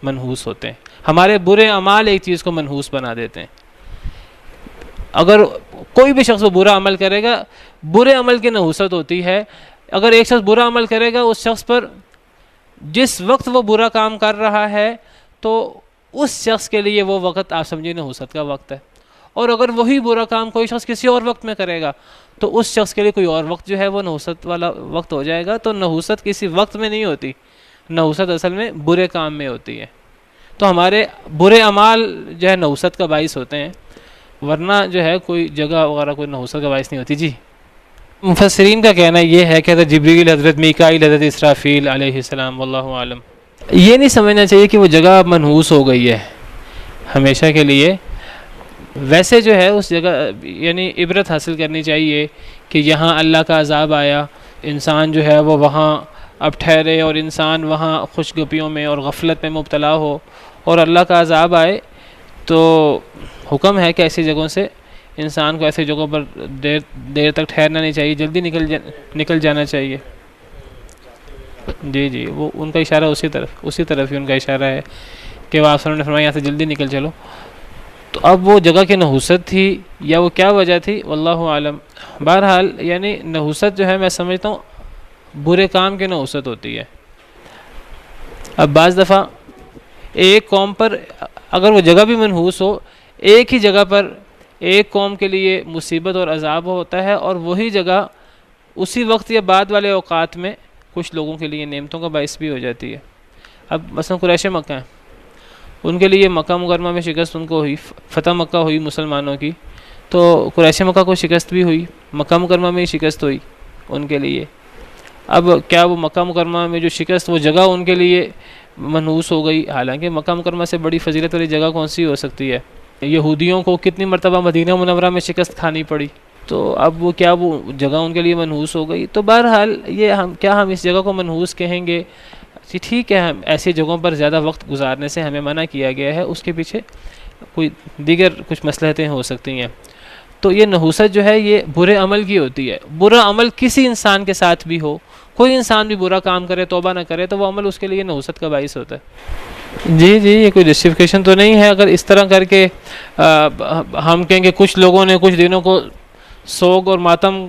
منحوس ہوتے ہیں، ہمارے برے اعمال ایک چیز کو منحوس بنا دیتے ہیں۔ اگر کوئی بھی شخص وہ برا عمل کرے گا، برے عمل کی نحوست ہوتی ہے۔ اگر ایک شخص برا عمل کرے گا، اس شخص پر جس وقت وہ برا کام کر رہا ہے تو اس شخص کے لیے وہ وقت آپ سمجھیں نحوست کا وقت ہے، اور اگر وہی برا کام کوئی شخص کسی اور وقت میں کرے گا تو اس شخص کے لیے کوئی اور وقت جو ہے وہ نحوست والا وقت ہو جائے گا۔ تو نحوست کسی وقت میں نہیں ہوتی، نحوست اصل میں برے کام میں ہوتی ہے۔ تو ہمارے برے اعمال جو ہے نحوست کا باعث ہوتے ہیں، ورنہ جو ہے کوئی جگہ وغیرہ کوئی نحوست کا باعث نہیں ہوتی۔ جی، مفسرین کا کہنا یہ ہے کہ حضرت جبریل، حضرت میکائیل، حضرت اسرافیل علیہ السلام، واللہ عالم، یہ نہیں سمجھنا چاہیے کہ وہ جگہ منحوس ہو گئی ہے ہمیشہ کے لیے۔ ویسے جو ہے اس جگہ یعنی عبرت حاصل کرنی چاہیے کہ یہاں اللہ کا عذاب آیا، انسان جو ہے وہ وہاں اب ٹھہرے، اور انسان وہاں خوش گپیوں میں اور غفلت میں مبتلا ہو، اور اللہ کا عذاب آئے تو حکم ہے کہ ایسی جگہوں سے انسان کو، ایسی جگہوں پر دیر تک ٹھہرنا نہیں چاہیے، جلدی نکل جانا چاہیے۔ جی وہ ان کا اشارہ اسی طرف ہی ان کا اشارہ ہے کہ وہ آپ نے فرمایا یہاں سے جلدی نکل چلو. تو اب وہ جگہ کی نحوست تھی یا وہ کیا وجہ تھی واللہ عالم. بہرحال یعنی نحوست جو ہے میں سمجھتا ہوں برے کام کی نحوست ہوتی ہے. اب بعض دفعہ ایک قوم پر اگر وہ جگہ بھی منحوس ہو، ایک ہی جگہ پر ایک قوم کے لیے مصیبت اور عذاب ہوتا ہے، اور وہی جگہ اسی وقت یا بعد والے اوقات میں کچھ لوگوں کے لیے نعمتوں کا باعث بھی ہو جاتی ہے. اب مثلا قریش مکہ ہیں، ان کے لیے مکہ مکرمہ میں شکست ان کو ہوئی، فتح مکہ ہوئی مسلمانوں کی، تو قریش مکہ کو شکست بھی ہوئی، مکہ مکرمہ میں ہی شکست ہوئی ان کے لیے. اب کیا وہ مکہ مکرمہ میں جو شکست وہ جگہ ان کے لیے منحوس ہو گئی؟ حالانکہ مکہ مکرمہ سے بڑی فضیلت والی جگہ کون سی ہو سکتی ہے؟ یہودیوں کو کتنی مرتبہ مدینہ منورہ میں شکست کھانی پڑی، تو اب وہ جگہ ان کے لیے منحوس ہو گئی. تو بہرحال یہ ہم اس جگہ کو منحوس کہیں گے؟ ٹھیک ہے، ہم ایسی جگہوں پر زیادہ وقت گزارنے سے ہمیں منع کیا گیا ہے، اس کے پیچھے کوئی دیگر کچھ مصلحتیں ہو سکتی ہیں. تو یہ نحوست جو ہے یہ برے عمل کی ہوتی ہے. برا عمل کسی انسان کے ساتھ بھی ہو، کوئی انسان بھی برا کام کرے توبہ نہ کرے تو وہ عمل اس کے لیے نحوست کا باعث ہوتا ہے. جی یہ کوئی جسٹیفیکیشن تو نہیں ہے. اگر اس طرح کر کے ہم کہیں کہ کچھ لوگوں نے کچھ دنوں کو سوگ اور ماتم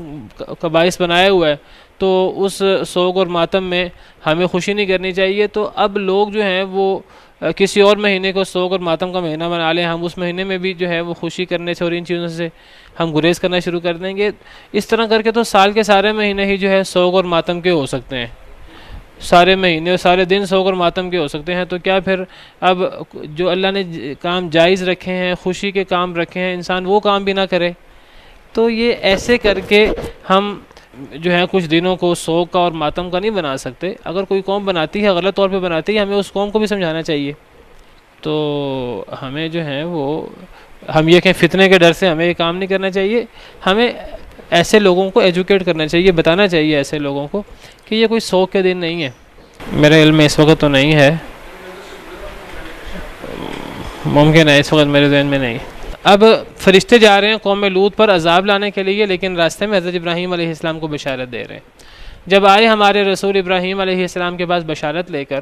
کا باعث بنایا ہوا ہے، تو اس سوگ اور ماتم میں ہمیں خوشی نہیں کرنی چاہیے. تو اب لوگ جو ہیں وہ کسی اور مہینے کو سوگ اور ماتم کا مہینہ بنا لیں، ہم اس مہینے میں بھی جو ہے وہ خوشی کرنے سے اور ان چیزوں سے ہم گریز کرنا شروع کر دیں گے. اس طرح کر کے تو سال کے سارے مہینے ہی جو ہے سوگ اور ماتم کے ہو سکتے ہیں، سارے مہینے اور سارے دن سوگ اور ماتم کے ہو سکتے ہیں. تو کیا پھر اب جو اللہ نے کام جائز رکھے ہیں، خوشی کے کام رکھے ہیں، انسان وہ کام بھی نہ کرے؟ تو یہ ایسے کر کے ہم جو ہے کچھ دنوں کو سوگ کا اور ماتم کا نہیں بنا سکتے. اگر کوئی قوم بناتی ہے غلط طور پہ بناتی ہے، ہمیں اس قوم کو بھی سمجھانا چاہیے. تو ہمیں جو ہے وہ ہم یہ کہیں فتنے کے ڈر سے ہمیں یہ کام نہیں کرنا چاہیے. ہمیں ایسے لوگوں کو ایجوکیٹ کرنا چاہیے، بتانا چاہیے ایسے لوگوں کو کہ یہ کوئی سوگ کے دن نہیں ہے. میرے علم میں اس وقت تو نہیں ہے، ممکن ہے اس وقت میرے ذہن میں نہیں. اب فرشتے جا رہے ہیں قوم لوط پر عذاب لانے کے لیے، لیکن راستے میں حضرت ابراہیم علیہ السلام کو بشارت دے رہے ہیں. جب آئے ہمارے رسول ابراہیم علیہ السلام کے پاس بشارت لے کر،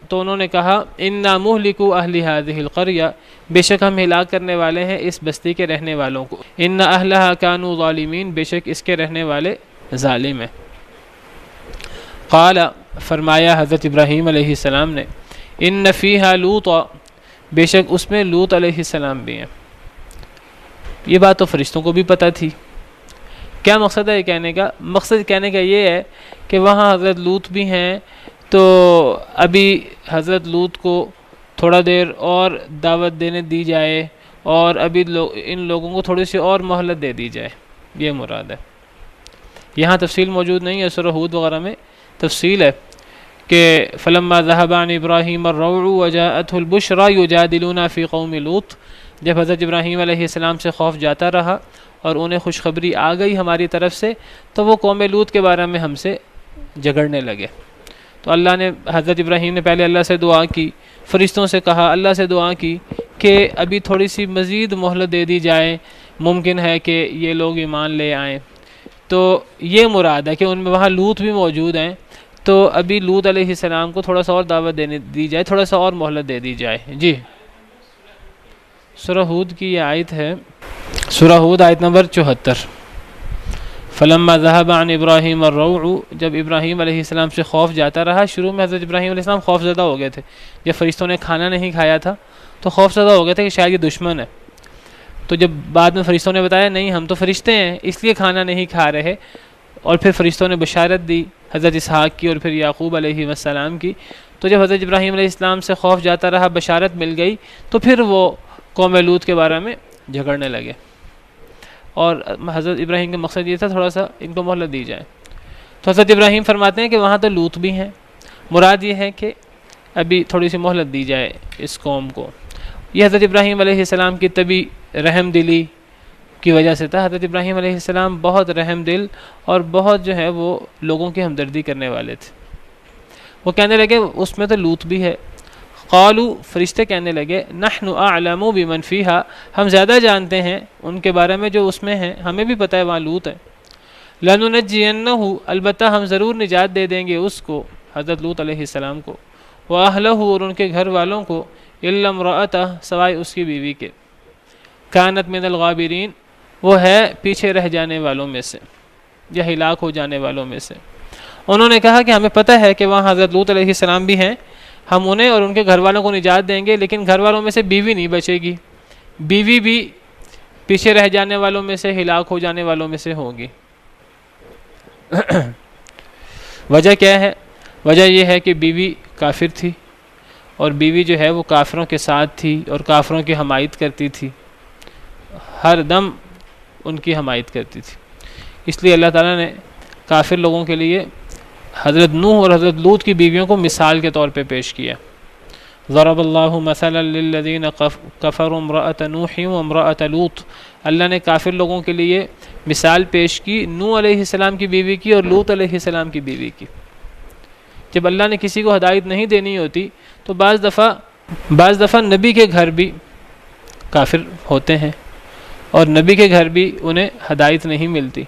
تو انہوں نے کہا انا مہلکو اہل هذه القرية، بے شک ہم ہلاک کرنے والے ہیں اس بستی کے رہنے والوں کو. ان اہلها كانوا ظالمین، بے شک اس کے رہنے والے ظالم ہیں. قال، فرمایا حضرت ابراہیم علیہ السلام نے، ان فیها لوطا، بے شک اس میں لوط علیہ السلام بھی ہیں. یہ بات تو فرشتوں کو بھی پتہ تھی. کیا مقصد ہے کہنے کا؟ مقصد کہنے کا یہ ہے کہ وہاں حضرت لوط بھی ہیں، تو ابھی حضرت لوط کو تھوڑا دیر اور دعوت دینے دی جائے، اور ابھی ان لوگوں کو تھوڑی سی اور مہلت دے دی جائے، یہ مراد ہے. یہاں تفصیل موجود نہیں ہے، سورہ ہود وغیرہ میں تفصیل ہے کہ فلما ذهب عن ابراہیم الروع وجاءته البشرى يجادلون في قوم لوط، جب حضرت ابراہیم علیہ السلام سے خوف جاتا رہا اور انہیں خوشخبری آ گئی ہماری طرف سے، تو وہ قوم لوط کے بارے میں ہم سے جھگڑنے لگے. تو اللہ نے، حضرت ابراہیم نے پہلے اللہ سے دعا کی، فرشتوں سے کہا، اللہ سے دعا کی کہ ابھی تھوڑی سی مزید مہلت دے دی جائے، ممکن ہے کہ یہ لوگ ایمان لے آئیں. تو یہ مراد ہے کہ ان میں وہاں لوط بھی موجود ہیں، تو ابھی لوط علیہ السلام کو تھوڑا سا اور دعوت دی جائے، تھوڑا سا اور مہلت دے دی جائے. جی سورہ ہود کی یہ آیت ہے، سورہ ہود آیت نمبر 74. فلما ذهب عن ابراہیم الروع، جب ابراہیم علیہ السلام سے خوف جاتا رہا. شروع میں حضرت ابراہیم علیہ السلام خوف زدہ ہو گئے تھے، جب فرشتوں نے کھانا نہیں کھایا تھا تو خوف زدہ ہو گئے تھے کہ شاید یہ دشمن ہے. تو جب بعد میں فرشتوں نے بتایا نہیں ہم تو فرشتے ہیں اس لیے کھانا نہیں کھا رہے، اور پھر فرشتوں نے بشارت دی حضرت اسحاق کی اور پھر یعقوب علیہ السلام کی. تو جب حضرت ابراہیم علیہ السلام سے خوف جاتا رہا، بشارت مل گئی، تو پھر وہ قوم لوط کے بارے میں جھگڑنے لگے. اور حضرت ابراہیم کا مقصد یہ تھا تھوڑا سا ان کو مہلت دی جائے. تو حضرت ابراہیم فرماتے ہیں کہ وہاں تو لوط بھی ہیں، مراد یہ ہے کہ ابھی تھوڑی سی مہلت دی جائے اس قوم کو. یہ حضرت ابراہیم علیہ السلام کی طبی رحم دلی کی وجہ سے تھا. حضرت ابراہیم علیہ السلام بہت رحم دل اور بہت جو ہے وہ لوگوں کی ہمدردی کرنے والے تھے. وہ کہنے لگے اس میں تو لوط بھی ہے. قالوا، فرشتے کہنے لگے نحن اعلم بمن فیہا، ہم زیادہ جانتے ہیں ان کے بارے میں جو اس میں ہیں، ہمیں بھی پتہ ہے وہاں لوط ہے. لننجینہ، البتہ ہم ضرور نجات دے دیں گے اس کو، حضرت لوط علیہ السلام کو، وَأَهْلَهُ اور ان کے گھر والوں کو، إِلَّا امْرَأَتَهُ سوائے اس کی بیوی کے، كَانَتْ مِنَ الْغَابِرِينَ وہ ہے پیچھے رہ جانے والوں میں سے یا ہلاک ہو جانے والوں میں سے۔ انہوں نے کہا کہ ہمیں پتہ ہے کہ وہاں حضرت لوط علیہ السلام بھی ہیں، ہم انہیں اور ان کے گھر والوں کو نجات دیں گے، لیکن گھر والوں میں سے بیوی نہیں بچے گی، بیوی بھی پیچھے رہ جانے والوں میں سے، ہلاک ہو جانے والوں میں سے ہوگی۔ وجہ کیا ہے؟ وجہ یہ ہے کہ بیوی کافر تھی، اور بیوی جو ہے وہ کافروں کے ساتھ تھی اور کافروں کی حمایت کرتی تھی، ہر دم ان کی حمایت کرتی تھی۔ اس لیے اللہ تعالیٰ نے کافر لوگوں کے لیے حضرت نوح اور حضرت لوط کی بیویوں کو مثال کے طور پہ پیش کیا۔ ضرب اللہ مثلا للذین کفروا امرأۃ نوح وامرأۃ لوط، اللہ نے کافر لوگوں کے لیے مثال پیش کی نوح علیہ السلام کی بیوی کی اور لوط علیہ السلام کی بیوی کی۔ جب اللہ نے کسی کو ہدایت نہیں دینی ہوتی تو بعض دفعہ نبی کے گھر بھی کافر ہوتے ہیں اور نبی کے گھر بھی انہیں ہدایت نہیں ملتی،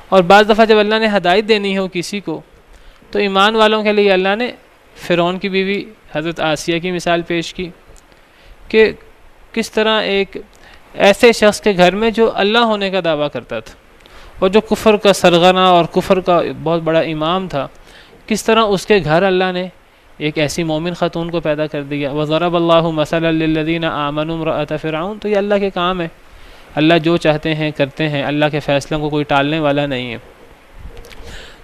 اور بعض دفعہ جب اللہ نے ہدایت دینی ہو کسی کو تو ایمان والوں کے لیے اللہ نے فرعون کی بیوی حضرت آسیہ کی مثال پیش کی کہ کس طرح ایک ایسے شخص کے گھر میں جو اللہ ہونے کا دعویٰ کرتا تھا اور جو کفر کا سرغنہ اور کفر کا بہت بڑا امام تھا، کس طرح اس کے گھر اللہ نے ایک ایسی مومن خاتون کو پیدا کر دیا۔ وَضَرَبَ اللَّهُ مَثَلًا لِّلَّذِينَ آمَنُوا امْرَأَتَ فِرْعَوْنَ، تو یہ اللہ کے کام ہے، اللہ جو چاہتے ہیں کرتے ہیں، اللہ کے فیصلوں کو کوئی ٹالنے والا نہیں ہے۔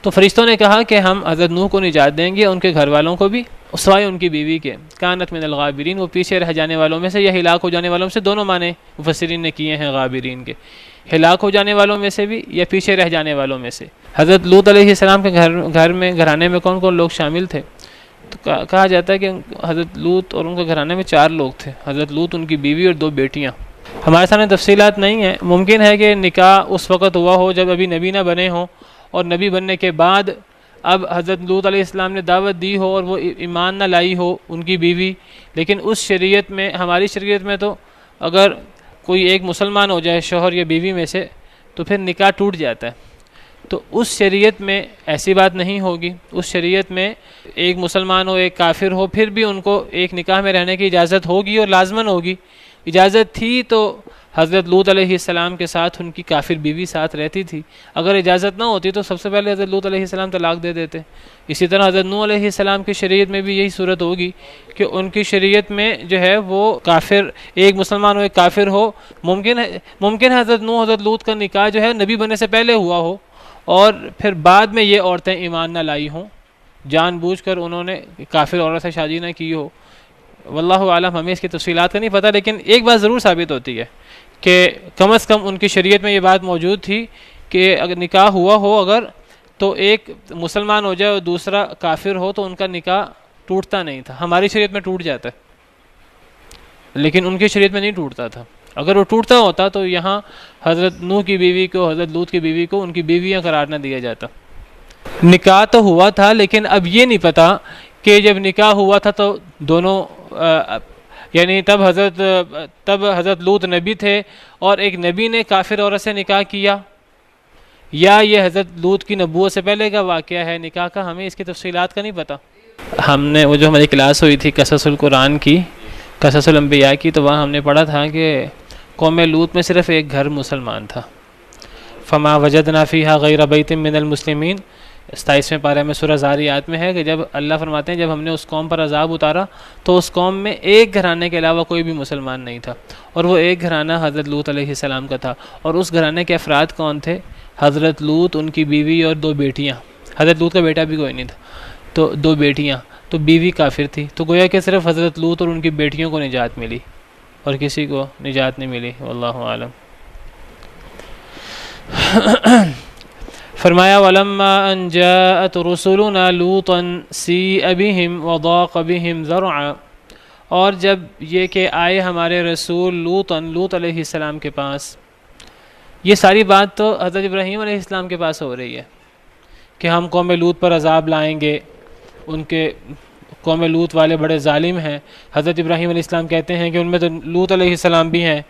تو فرشتوں نے کہا کہ ہم حضرت نوح کو نجات دیں گے، ان کے گھر والوں کو بھی، سوائے ان کی بیوی کے، کانت من الغابرین وہ پیچھے رہ جانے والوں میں سے یا ہلاک ہو جانے والوں میں سے، دونوں معنی مفسرین نے کیے ہیں غابرین کے، ہلاک ہو جانے والوں میں سے بھی یا پیچھے رہ جانے والوں میں سے۔ حضرت لوط علیہ السلام کے گھرانے میں کون کون لوگ شامل تھے؟ تو کہا جاتا ہے کہ حضرت لوط اور ان کے گھرانے میں 4 لوگ تھے، حضرت لوط، ان کی بیوی اور 2 بیٹیاں۔ ہمارے سامنے تفصیلات نہیں ہیں، ممکن ہے کہ نکاح اس وقت ہوا ہو جب ابھی نبی نہ بنے ہوں، اور نبی بننے کے بعد اب حضرت لوط علیہ السلام نے دعوت دی ہو اور وہ ایمان نہ لائی ہو ان کی بیوی، لیکن اس شریعت میں، ہماری شریعت میں تو اگر کوئی ایک مسلمان ہو جائے شوہر یا بیوی میں سے تو پھر نکاح ٹوٹ جاتا ہے، تو اس شریعت میں ایسی بات نہیں ہوگی۔ اس شریعت میں ایک مسلمان ہو ایک کافر ہو پھر بھی ان کو ایک نکاح میں رہنے کی اجازت ہوگی اور لازماً ہوگی۔ اجازت تھی تو حضرت لوط علیہ السلام کے ساتھ ان کی کافر بیوی ساتھ رہتی تھی، اگر اجازت نہ ہوتی تو سب سے پہلے حضرت لوط علیہ السلام طلاق دے دیتے۔ اسی طرح حضرت نوح علیہ السلام کی شریعت میں بھی یہی صورت ہوگی کہ ان کی شریعت میں جو ہے وہ کافر، ایک مسلمان ہو ایک کافر ہو، ممکن ہے حضرت نوح حضرت لوط کا نکاح جو ہے نبی بننے سے پہلے ہوا ہو اور پھر بعد میں یہ عورتیں ایمان نہ لائی ہوں، جان بوجھ کر انہوں نے کافر عورت سے شادی نہ کی ہو۔ واللہ عالم، ہمیں اس کی تفصیلات کا نہیں پتہ، لیکن ایک بات ضرور ثابت ہوتی ہے کہ کم از کم ان کی شریعت میں یہ بات موجود تھی کہ اگر نکاح ہوا ہو اگر تو ایک مسلمان ہو جائے اور دوسرا کافر ہو تو ان کا نکاح ٹوٹتا نہیں تھا۔ ہماری شریعت میں ٹوٹ جاتا ہے لیکن ان کی شریعت میں نہیں ٹوٹتا تھا۔ اگر وہ ٹوٹتا ہوتا تو یہاں حضرت نوح کی بیوی کو، حضرت لوط کی بیوی کو ان کی بیویاں قرار نہ دیا جاتا۔ نکاح تو ہوا تھا لیکن اب یہ نہیں پتا کہ جب نکاح ہوا تھا تو دونوں یعنی تب حضرت لوط نبی تھے اور ایک نبی نے کافر عورت سے نکاح کیا، یا یہ حضرت لوط کی نبوت سے پہلے کا واقعہ ہے نکاح کا، ہمیں اس کی تفصیلات کا نہیں پتہ۔ ہم نے وہ جو ہماری کلاس ہوئی تھی قصص القرآن کی، قصص الانبیاء کی، تو وہاں ہم نے پڑھا تھا کہ قوم لوط میں صرف ایک گھر مسلمان تھا، فما وجدنا فیہا غیر بیت من المسلمین، 27ویں پارے میں سورہ زاریات میں ہے کہ جب اللہ فرماتے ہیں جب ہم نے اس قوم پر عذاب اتارا تو اس قوم میں ایک گھرانے کے علاوہ کوئی بھی مسلمان نہیں تھا، اور وہ ایک گھرانہ حضرت لوط علیہ السلام کا تھا، اور اس گھرانے کے افراد کون تھے؟ حضرت لوط، ان کی بیوی اور 2 بیٹیاں، حضرت لوط کا بیٹا بھی کوئی نہیں تھا، تو 2 بیٹیاں، تو بیوی کافر تھی، تو گویا کہ صرف حضرت لوط اور ان کی بیٹیوں کو نجات ملی اور کسی کو نجات نہیں ملی، واللہ عالم۔ فرمایا وَلَمَّا أَنْ جَاءَتْ رُسُلُنَا لُوطًا سِيءَ بِهِمْ وَضَاقَ بِهِمْ ذَرْعًا، اور جب یہ کہ آئے ہمارے رسول لوط علیہ السلام کے پاس، یہ ساری بات تو حضرت ابراہیم علیہ السلام کے پاس ہو رہی ہے کہ ہم قوم لوط پر عذاب لائیں گے، ان کے قوم لوط والے بڑے ظالم ہیں۔ حضرت ابراہیم علیہ السلام کہتے ہیں کہ ان میں تو لوط علیہ السلام بھی ہیں،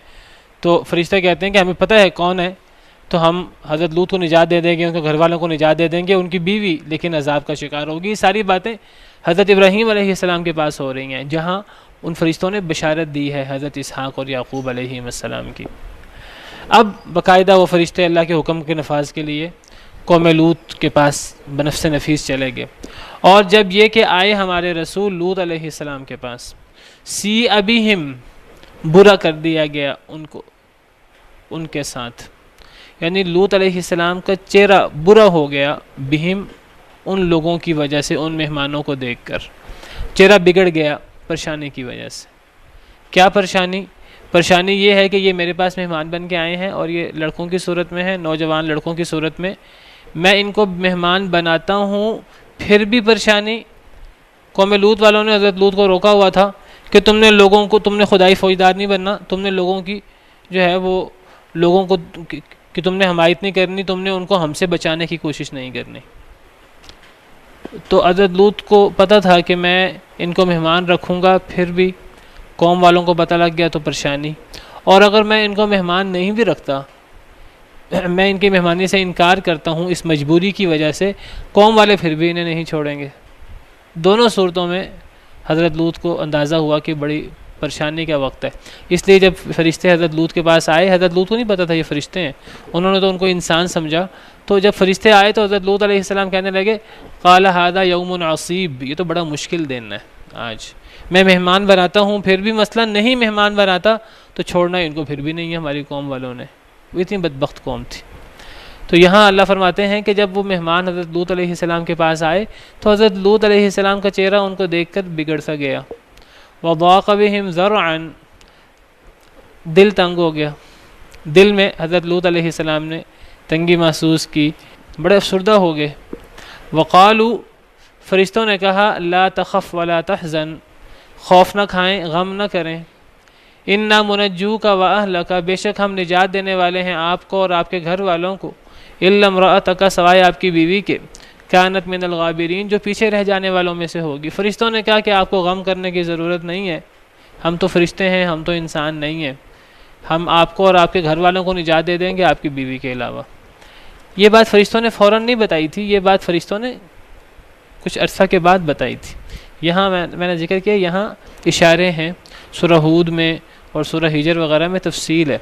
تو فرشتے کہتے ہیں کہ ہمیں پتہ ہے کون ہے، تو ہم حضرت لوط کو نجات دے دیں گے، ان کے گھر والوں کو نجات دے دیں گے، ان کی بیوی لیکن عذاب کا شکار ہوگی۔ یہ ساری باتیں حضرت ابراہیم علیہ السلام کے پاس ہو رہی ہیں، جہاں ان فرشتوں نے بشارت دی ہے حضرت اسحاق اور یعقوب علیہ السلام کی۔ اب باقاعدہ وہ فرشتے اللہ کے حکم کے نفاذ کے لیے قوم لوط کے پاس بنفس نفیس چلے گئے، اور جب یہ کہ آئے ہمارے رسول لوط علیہ السلام کے پاس، سی ابیہم، برا کر دیا گیا ان کو ان کے ساتھ، یعنی لوط علیہ السلام کا چہرہ برا ہو گیا، بہم، ان لوگوں کی وجہ سے، ان مہمانوں کو دیکھ کر چہرہ بگڑ گیا پریشانی کی وجہ سے۔ کیا پریشانی؟ پریشانی یہ ہے کہ یہ میرے پاس مہمان بن کے آئے ہیں اور یہ لڑکوں کی صورت میں ہیں، نوجوان لڑکوں کی صورت میں، میں ان کو مہمان بناتا ہوں، پھر بھی پریشانی۔ قوم لوط والوں نے حضرت لوط کو روکا ہوا تھا کہ تم نے لوگوں کو، تم نے خدائی فوجدار نہیں بننا، تم نے لوگوں کی جو ہے وہ لوگوں کو کہ تم نے حمایت نہیں کرنی، تم نے ان کو ہم سے بچانے کی کوشش نہیں کرنی۔ تو حضرت لوط کو پتہ تھا کہ میں ان کو مہمان رکھوں گا، پھر بھی قوم والوں کو پتہ لگ گیا تو پریشانی، اور اگر میں ان کو مہمان نہیں بھی رکھتا، میں ان کی مہمانی سے انکار کرتا ہوں اس مجبوری کی وجہ سے، قوم والے پھر بھی انہیں نہیں چھوڑیں گے۔ دونوں صورتوں میں حضرت لوط کو اندازہ ہوا کہ بڑی پریشانی کا وقت ہے، اس لیے جب فرشتے حضرت لوط کے پاس آئے، حضرت لوط کو نہیں پتہ تھا یہ فرشتے ہیں، انہوں نے تو ان کو انسان سمجھا، تو جب فرشتے آئے تو حضرت لوط علیہ السلام کہنے لگے قال ھذا یوم عصیب، یہ تو بڑا مشکل دن ہے آج، میں مہمان بناتا ہوں پھر بھی مسئلہ، نہیں مہمان بناتا تو چھوڑنا ان کو پھر بھی نہیں ہے ہماری قوم والوں نے، وہ اتنی بدبخت قوم تھی۔ تو یہاں اللہ فرماتے ہیں کہ جب وہ مہمان حضرت لوط علیہ السلام کے پاس آئے تو حضرت لوط علیہ السلام کا چہرہ ان کو دیکھ کر بگڑ سا گیا، وضاق بہم ذرعا، دل تنگ ہو گیا، دل میں حضرت لوط علیہ السلام نے تنگی محسوس کی، بڑے افسردہ ہو گئے۔ وقالوا، فرشتوں نے کہا لا تخف ولا تحزن، خوف نہ کھائیں، غم نہ کریں، انا منجوک واہلک، بے شک ہم نجات دینے والے ہیں آپ کو اور آپ کے گھر والوں کو، الا امرأتک، سوائے آپ کی بیوی کے، کانت من الغابرین، جو پیچھے رہ جانے والوں میں سے ہوگی۔ فرشتوں نے کہا کہ آپ کو غم کرنے کی ضرورت نہیں ہے، ہم تو فرشتے ہیں، ہم تو انسان نہیں ہیں، ہم آپ کو اور آپ کے گھر والوں کو نجات دے دیں گے آپ کی بیوی کے علاوہ۔ یہ بات فرشتوں نے فوراً نہیں بتائی تھی، یہ بات فرشتوں نے کچھ عرصہ کے بعد بتائی تھی۔ یہاں میں نے ذکر کیا، یہاں اشارے ہیں، سورہ ہود میں اور سورہ ہجر وغیرہ میں تفصیل ہے۔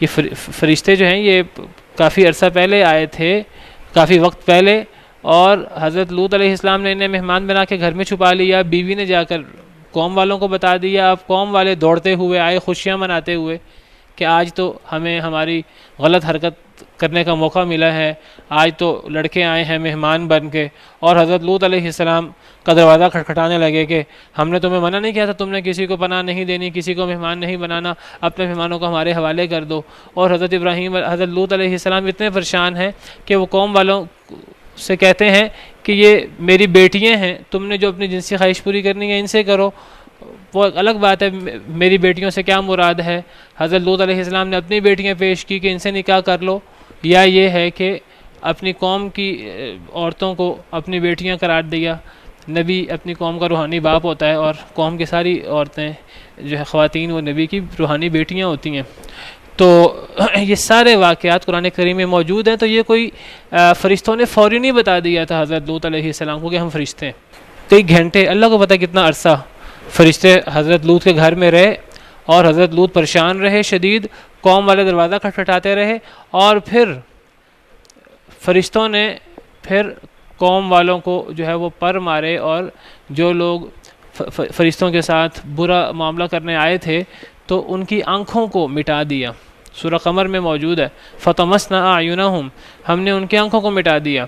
یہ فرشتے جو ہیں یہ کافی عرصہ پہلے آئے تھے، کافی وقت پہلے، اور حضرت لوط علیہ السلام نے انہیں مہمان بنا کے گھر میں چھپا لیا، بیوی نے جا کر قوم والوں کو بتا دیا، اب قوم والے دوڑتے ہوئے آئے خوشیاں مناتے ہوئے کہ آج تو ہمیں ہماری غلط حرکت کرنے کا موقع ملا ہے، آج تو لڑکے آئے ہیں مہمان بن کے، اور حضرت لوط علیہ السلام کا دروازہ کھٹکھٹانے لگے کہ ہم نے تمہیں منع نہیں کیا تھا، تم نے کسی کو پناہ نہیں دینی، کسی کو مہمان نہیں بنانا، اپنے مہمانوں کو ہمارے حوالے کر دو۔ اور حضرت لوط علیہ السلام اتنے پریشان ہیں کہ وہ قوم والوں سے کہتے ہیں کہ یہ میری بیٹیاں ہیں، تم نے جو اپنی جنسی خواہش پوری کرنی ہے ان سے کرو، وہ ایک الگ بات ہے، میری بیٹیوں سے کیا مراد ہے؟ حضرت لوط علیہ السلام نے اپنی بیٹیاں پیش کی کہ ان سے نکاح کر لو، یا یہ ہے کہ اپنی قوم کی عورتوں کو اپنی بیٹیاں قرار دیا۔ نبی اپنی قوم کا روحانی باپ ہوتا ہے، اور قوم کی ساری عورتیں جو ہے خواتین وہ نبی کی روحانی بیٹیاں ہوتی ہیں۔ تو یہ سارے واقعات قرآن کریم میں موجود ہیں، تو یہ کوئی فرشتوں نے فوری نہیں بتا دیا تھا حضرت لوط علیہ السلام کو کہ ہم فرشتے ہیں۔ کئی گھنٹے، اللہ کو پتہ کتنا عرصہ فرشتے حضرت لوط کے گھر میں رہے، اور حضرت لوط پریشان رہے شدید، قوم والے دروازہ کھٹکھٹاتے رہے، اور پھر فرشتوں نے پھر قوم والوں کو جو ہے وہ پر مارے، اور جو لوگ فرشتوں کے ساتھ برا معاملہ کرنے آئے تھے تو ان کی آنکھوں کو مٹا دیا۔ سورہ قمر میں موجود ہے، فَطَمَسْنَا أَعْيُنَهُمْ، ہم نے ان کی آنکھوں کو مٹا دیا۔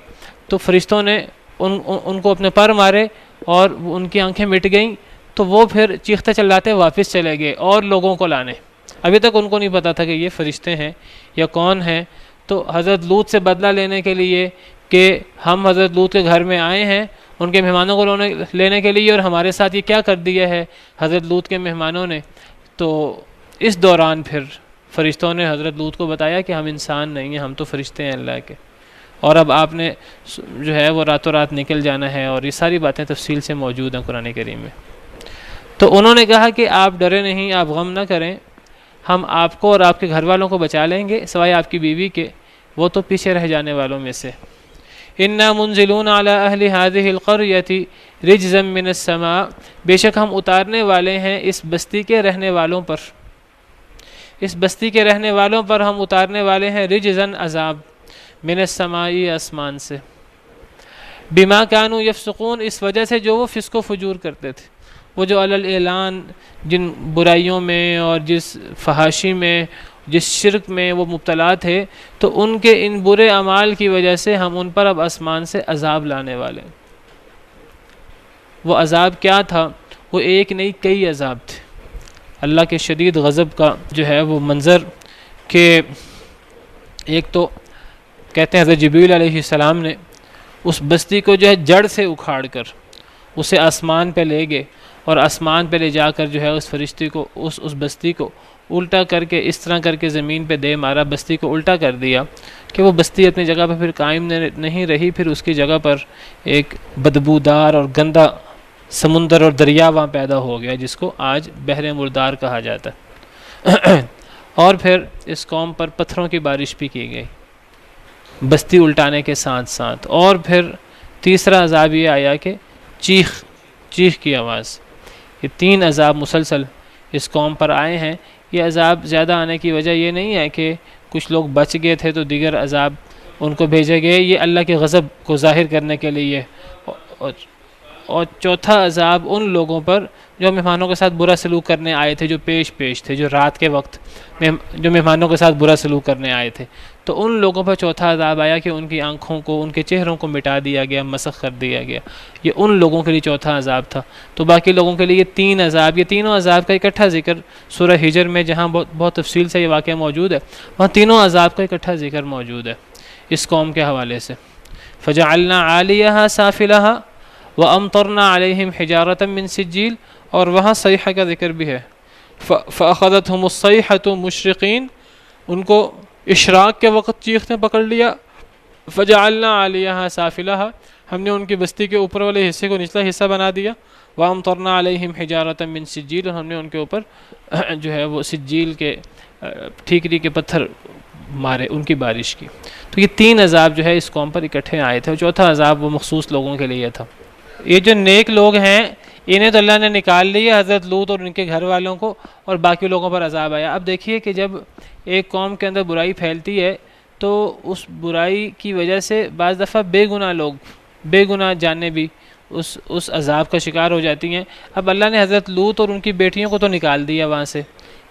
تو فرشتوں نے ان کو اپنے پر مارے اور ان کی آنکھیں مٹ گئیں، تو وہ پھر چیختے چلاتے واپس چلے گئے اور لوگوں کو لانے۔ ابھی تک ان کو نہیں پتا تھا کہ یہ فرشتے ہیں یا کون ہیں۔ تو حضرت لوط سے بدلہ لینے کے لیے کہ ہم حضرت لوط کے گھر میں آئے ہیں ان کے مہمانوں کو لینے کے لیے، اور ہمارے ساتھ یہ کیا کر دیا ہے حضرت لوط کے مہمانوں نے، تو اس دوران پھر فرشتوں نے حضرت لوط کو بتایا کہ ہم انسان نہیں ہیں، ہم تو فرشتے ہیں اللہ کے، اور اب آپ نے جو ہے وہ راتوں رات نکل جانا ہے، اور یہ ساری باتیں تفصیل سے موجود ہیں قرآن کریم میں۔ تو انہوں نے کہا کہ آپ ڈرے نہیں، آپ غم نہ کریں، ہم آپ کو اور آپ کے گھر والوں کو بچا لیں گے سوائے آپ کی بیوی کے، وہ تو پیچھے رہ جانے والوں میں سے۔ انا منزلون علی اہل هذه القریۃ رجزا من السماء، بے شک ہم اتارنے والے ہیں اس بستی کے رہنے والوں پر، اس بستی کے رہنے والوں پر ہم اتارنے والے ہیں رجزن عذاب، من السماء آسمان سے، بما كانوا یفسقون اس وجہ سے جو وہ فسق و فجور کرتے تھے، وہ جو علی الاعلان جن برائیوں میں اور جس فحاشی میں جس شرک میں وہ مبتلا تھے، تو ان کے ان برے اعمال کی وجہ سے ہم ان پر اب آسمان سے عذاب لانے والے ہیں۔ وہ عذاب کیا تھا؟ وہ ایک نہیں کئی عذاب تھے۔ اللہ کے شدید غضب کا جو ہے وہ منظر کہ ایک تو کہتے ہیں حضرت جبریل علیہ السلام نے اس بستی کو جو ہے جڑ سے اکھاڑ کر اسے آسمان پہ لے گئے، اور آسمان پہ لے جا کر جو ہے اس فرشتے کو اس بستی کو الٹا کر کے اس طرح کر کے زمین پہ دے مارا، بستی کو الٹا کر دیا کہ وہ بستی اپنی جگہ پہ پھر قائم نہیں رہی، پھر اس کی جگہ پر ایک بدبودار اور گندا سمندر اور دریا وہاں پیدا ہو گیا، جس کو آج بحر مردار کہا جاتا ہے۔ اور پھر اس قوم پر پتھروں کی بارش بھی کی گئی بستی الٹانے کے ساتھ ساتھ۔ اور پھر تیسرا عذاب یہ آیا کہ چیخ کی آواز۔ یہ تین عذاب مسلسل اس قوم پر آئے ہیں۔ یہ عذاب زیادہ آنے کی وجہ یہ نہیں ہے کہ کچھ لوگ بچ گئے تھے تو دیگر عذاب ان کو بھیجے گئے، یہ اللہ کے غضب کو ظاہر کرنے کے لیے۔ اور چوتھا عذاب ان لوگوں پر جو مہمانوں کے ساتھ برا سلوک کرنے آئے تھے، جو پیش تھے، جو رات کے وقت جو مہمانوں کے ساتھ برا سلوک کرنے آئے تھے، تو ان لوگوں پر چوتھا عذاب آیا کہ ان کی آنکھوں کو، ان کے چہروں کو مٹا دیا گیا، مسخ کر دیا گیا۔ یہ ان لوگوں کے لیے چوتھا عذاب تھا۔ تو باقی لوگوں کے لیے یہ تین عذاب، یہ تینوں عذاب کا اکٹھا ذکر سورہ ہجر میں جہاں بہت تفصیل سے یہ واقعہ موجود ہے، وہاں تینوں عذاب کا اکٹھا ذکر موجود ہے اس قوم کے حوالے سے۔ فجعلنا عالیہا سافلہا وامطرنا علیہم حجارۃ من سجیل، اور وہاں صیحہ کا ذکر بھی ہے۔ فاخذتہم الصیحۃ مشرقین، ان کو اشراق کے وقت چیخ نے پکڑ لیا۔ فجعلنا علیہا سافلہا، ہم نے ان کی بستی کے اوپر والے حصے کو نچلا حصہ بنا دیا۔ وامطرنا علیہم حجارۃ من سجیل، اور ہم نے ان کے اوپر جو ہے وہ سجیل کے ٹھیکری کے پتھر مارے، ان کی بارش کی۔ تو یہ تین عذاب جو ہے اس قوم پر اکٹھے آئے تھے، اور چوتھا عذاب وہ مخصوص لوگوں کے لیے تھا۔ یہ جو نیک لوگ ہیں انہیں تو اللہ نے نکال لیا، حضرت لوط اور ان کے گھر والوں کو، اور باقی لوگوں پر عذاب آیا۔ اب دیکھیے کہ جب ایک قوم کے اندر برائی پھیلتی ہے تو اس برائی کی وجہ سے بعض دفعہ بے گناہ لوگ، بے گناہ جانیں بھی اس عذاب کا شکار ہو جاتی ہیں۔ اب اللہ نے حضرت لوط اور ان کی بیٹیوں کو تو نکال دیا وہاں سے،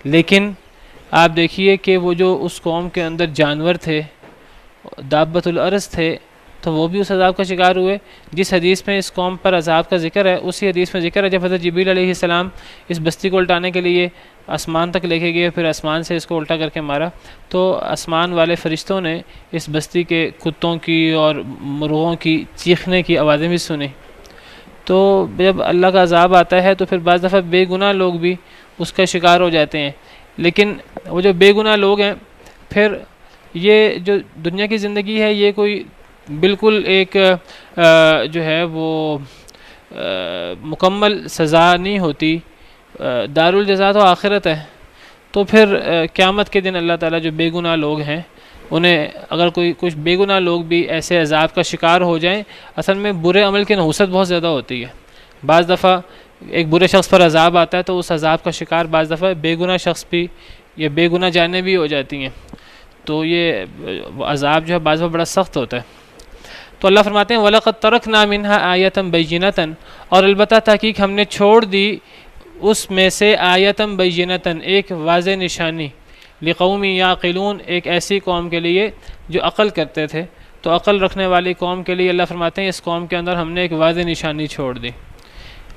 لیکن آپ دیکھیے کہ وہ جو اس قوم کے اندر جانور تھے، دابۃ الارض تھے، تو وہ بھی اس عذاب کا شکار ہوئے۔ جس حدیث میں اس قوم پر عذاب کا ذکر ہے، اسی حدیث میں ذکر ہے جب حضرت جبریل علیہ السلام اس بستی کو الٹانے کے لیے آسمان تک لے کے گئے، پھر آسمان سے اس کو الٹا کر کے مارا، تو آسمان والے فرشتوں نے اس بستی کے کتوں کی اور مرغوں کی چیخنے کی آوازیں بھی سنی۔ تو جب اللہ کا عذاب آتا ہے تو پھر بعض دفعہ بے گناہ لوگ بھی اس کا شکار ہو جاتے ہیں، لیکن وہ جو بے گناہ لوگ ہیں، پھر یہ جو دنیا کی زندگی ہے یہ کوئی بالکل ایک جو ہے وہ مکمل سزا نہیں ہوتی، دارالجزا تو آخرت ہے۔ تو پھر قیامت کے دن اللہ تعالیٰ جو بے گناہ لوگ ہیں انہیں، اگر کچھ بے گناہ لوگ بھی ایسے عذاب کا شکار ہو جائیں، اصل میں برے عمل کی نحوست بہت زیادہ ہوتی ہے۔ بعض دفعہ ایک برے شخص پر عذاب آتا ہے تو اس عذاب کا شکار بعض دفعہ بے گناہ شخص بھی یا بے گناہ جانیں بھی ہو جاتی ہیں، تو یہ عذاب جو ہے بعض دفعہ بڑا سخت ہوتا ہے۔ تو اللہ فرماتے ہیں وَلَقَدْ تَرَكْنَا مِنْهَا آیَةً بَيِّنَةً، اور البتہ تحقیق ہم نے چھوڑ دی اس میں سے آیَةً بَيِّنَةً، ایک واضح نشانی، لِقَوْمٍ يَعْقِلُونَ، ایک ایسی قوم کے لیے جو عقل کرتے تھے۔ تو عقل رکھنے والی قوم کے لیے اللہ فرماتے ہیں اس قوم کے اندر ہم نے ایک واضح نشانی چھوڑ دی۔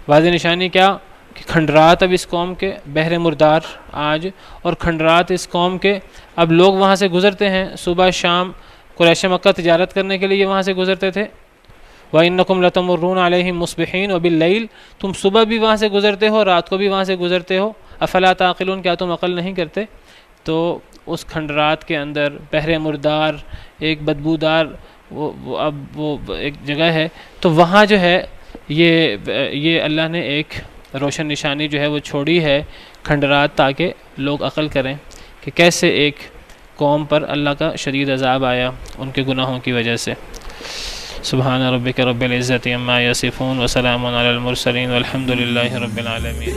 واضح نشانی کیا؟ کہ کھنڈرات اب اس قوم کے بحر مردار آج، اور کھنڈرات اس قوم کے اب لوگ وہاں سے گزرتے ہیں صبح شام، قریش مکہ تجارت کرنے کے لیے وہاں سے گزرتے تھے۔ وَإِنَّكُمْ لَتَمُرُّونَ عَلَيْهِمْ مُصْبِحِينَ وَبِاللَّيْلِ، تم صبح بھی وہاں سے گزرتے ہو، رات کو بھی وہاں سے گزرتے ہو، افلا تعقلون، کیا تم عقل نہیں کرتے؟ تو اس کھنڈرات کے اندر بحر مردار ایک بدبودار وہ ایک جگہ ہے، تو وہاں جو ہے یہ اللہ نے ایک روشن نشانی جو ہے وہ چھوڑی ہے کھنڈرات، تاکہ لوگ عقل کریں کہ کیسے ایک قوم پر اللہ کا شدید عذاب آیا ان کے گناہوں کی وجہ سے۔ سبحان ربک رب العزت عما یصفون وسلام علی المرسلین والحمد للہ رب العالمین۔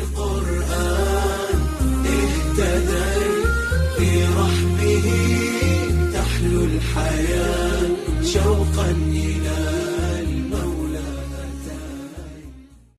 برحمه تحلو الحياة شوقا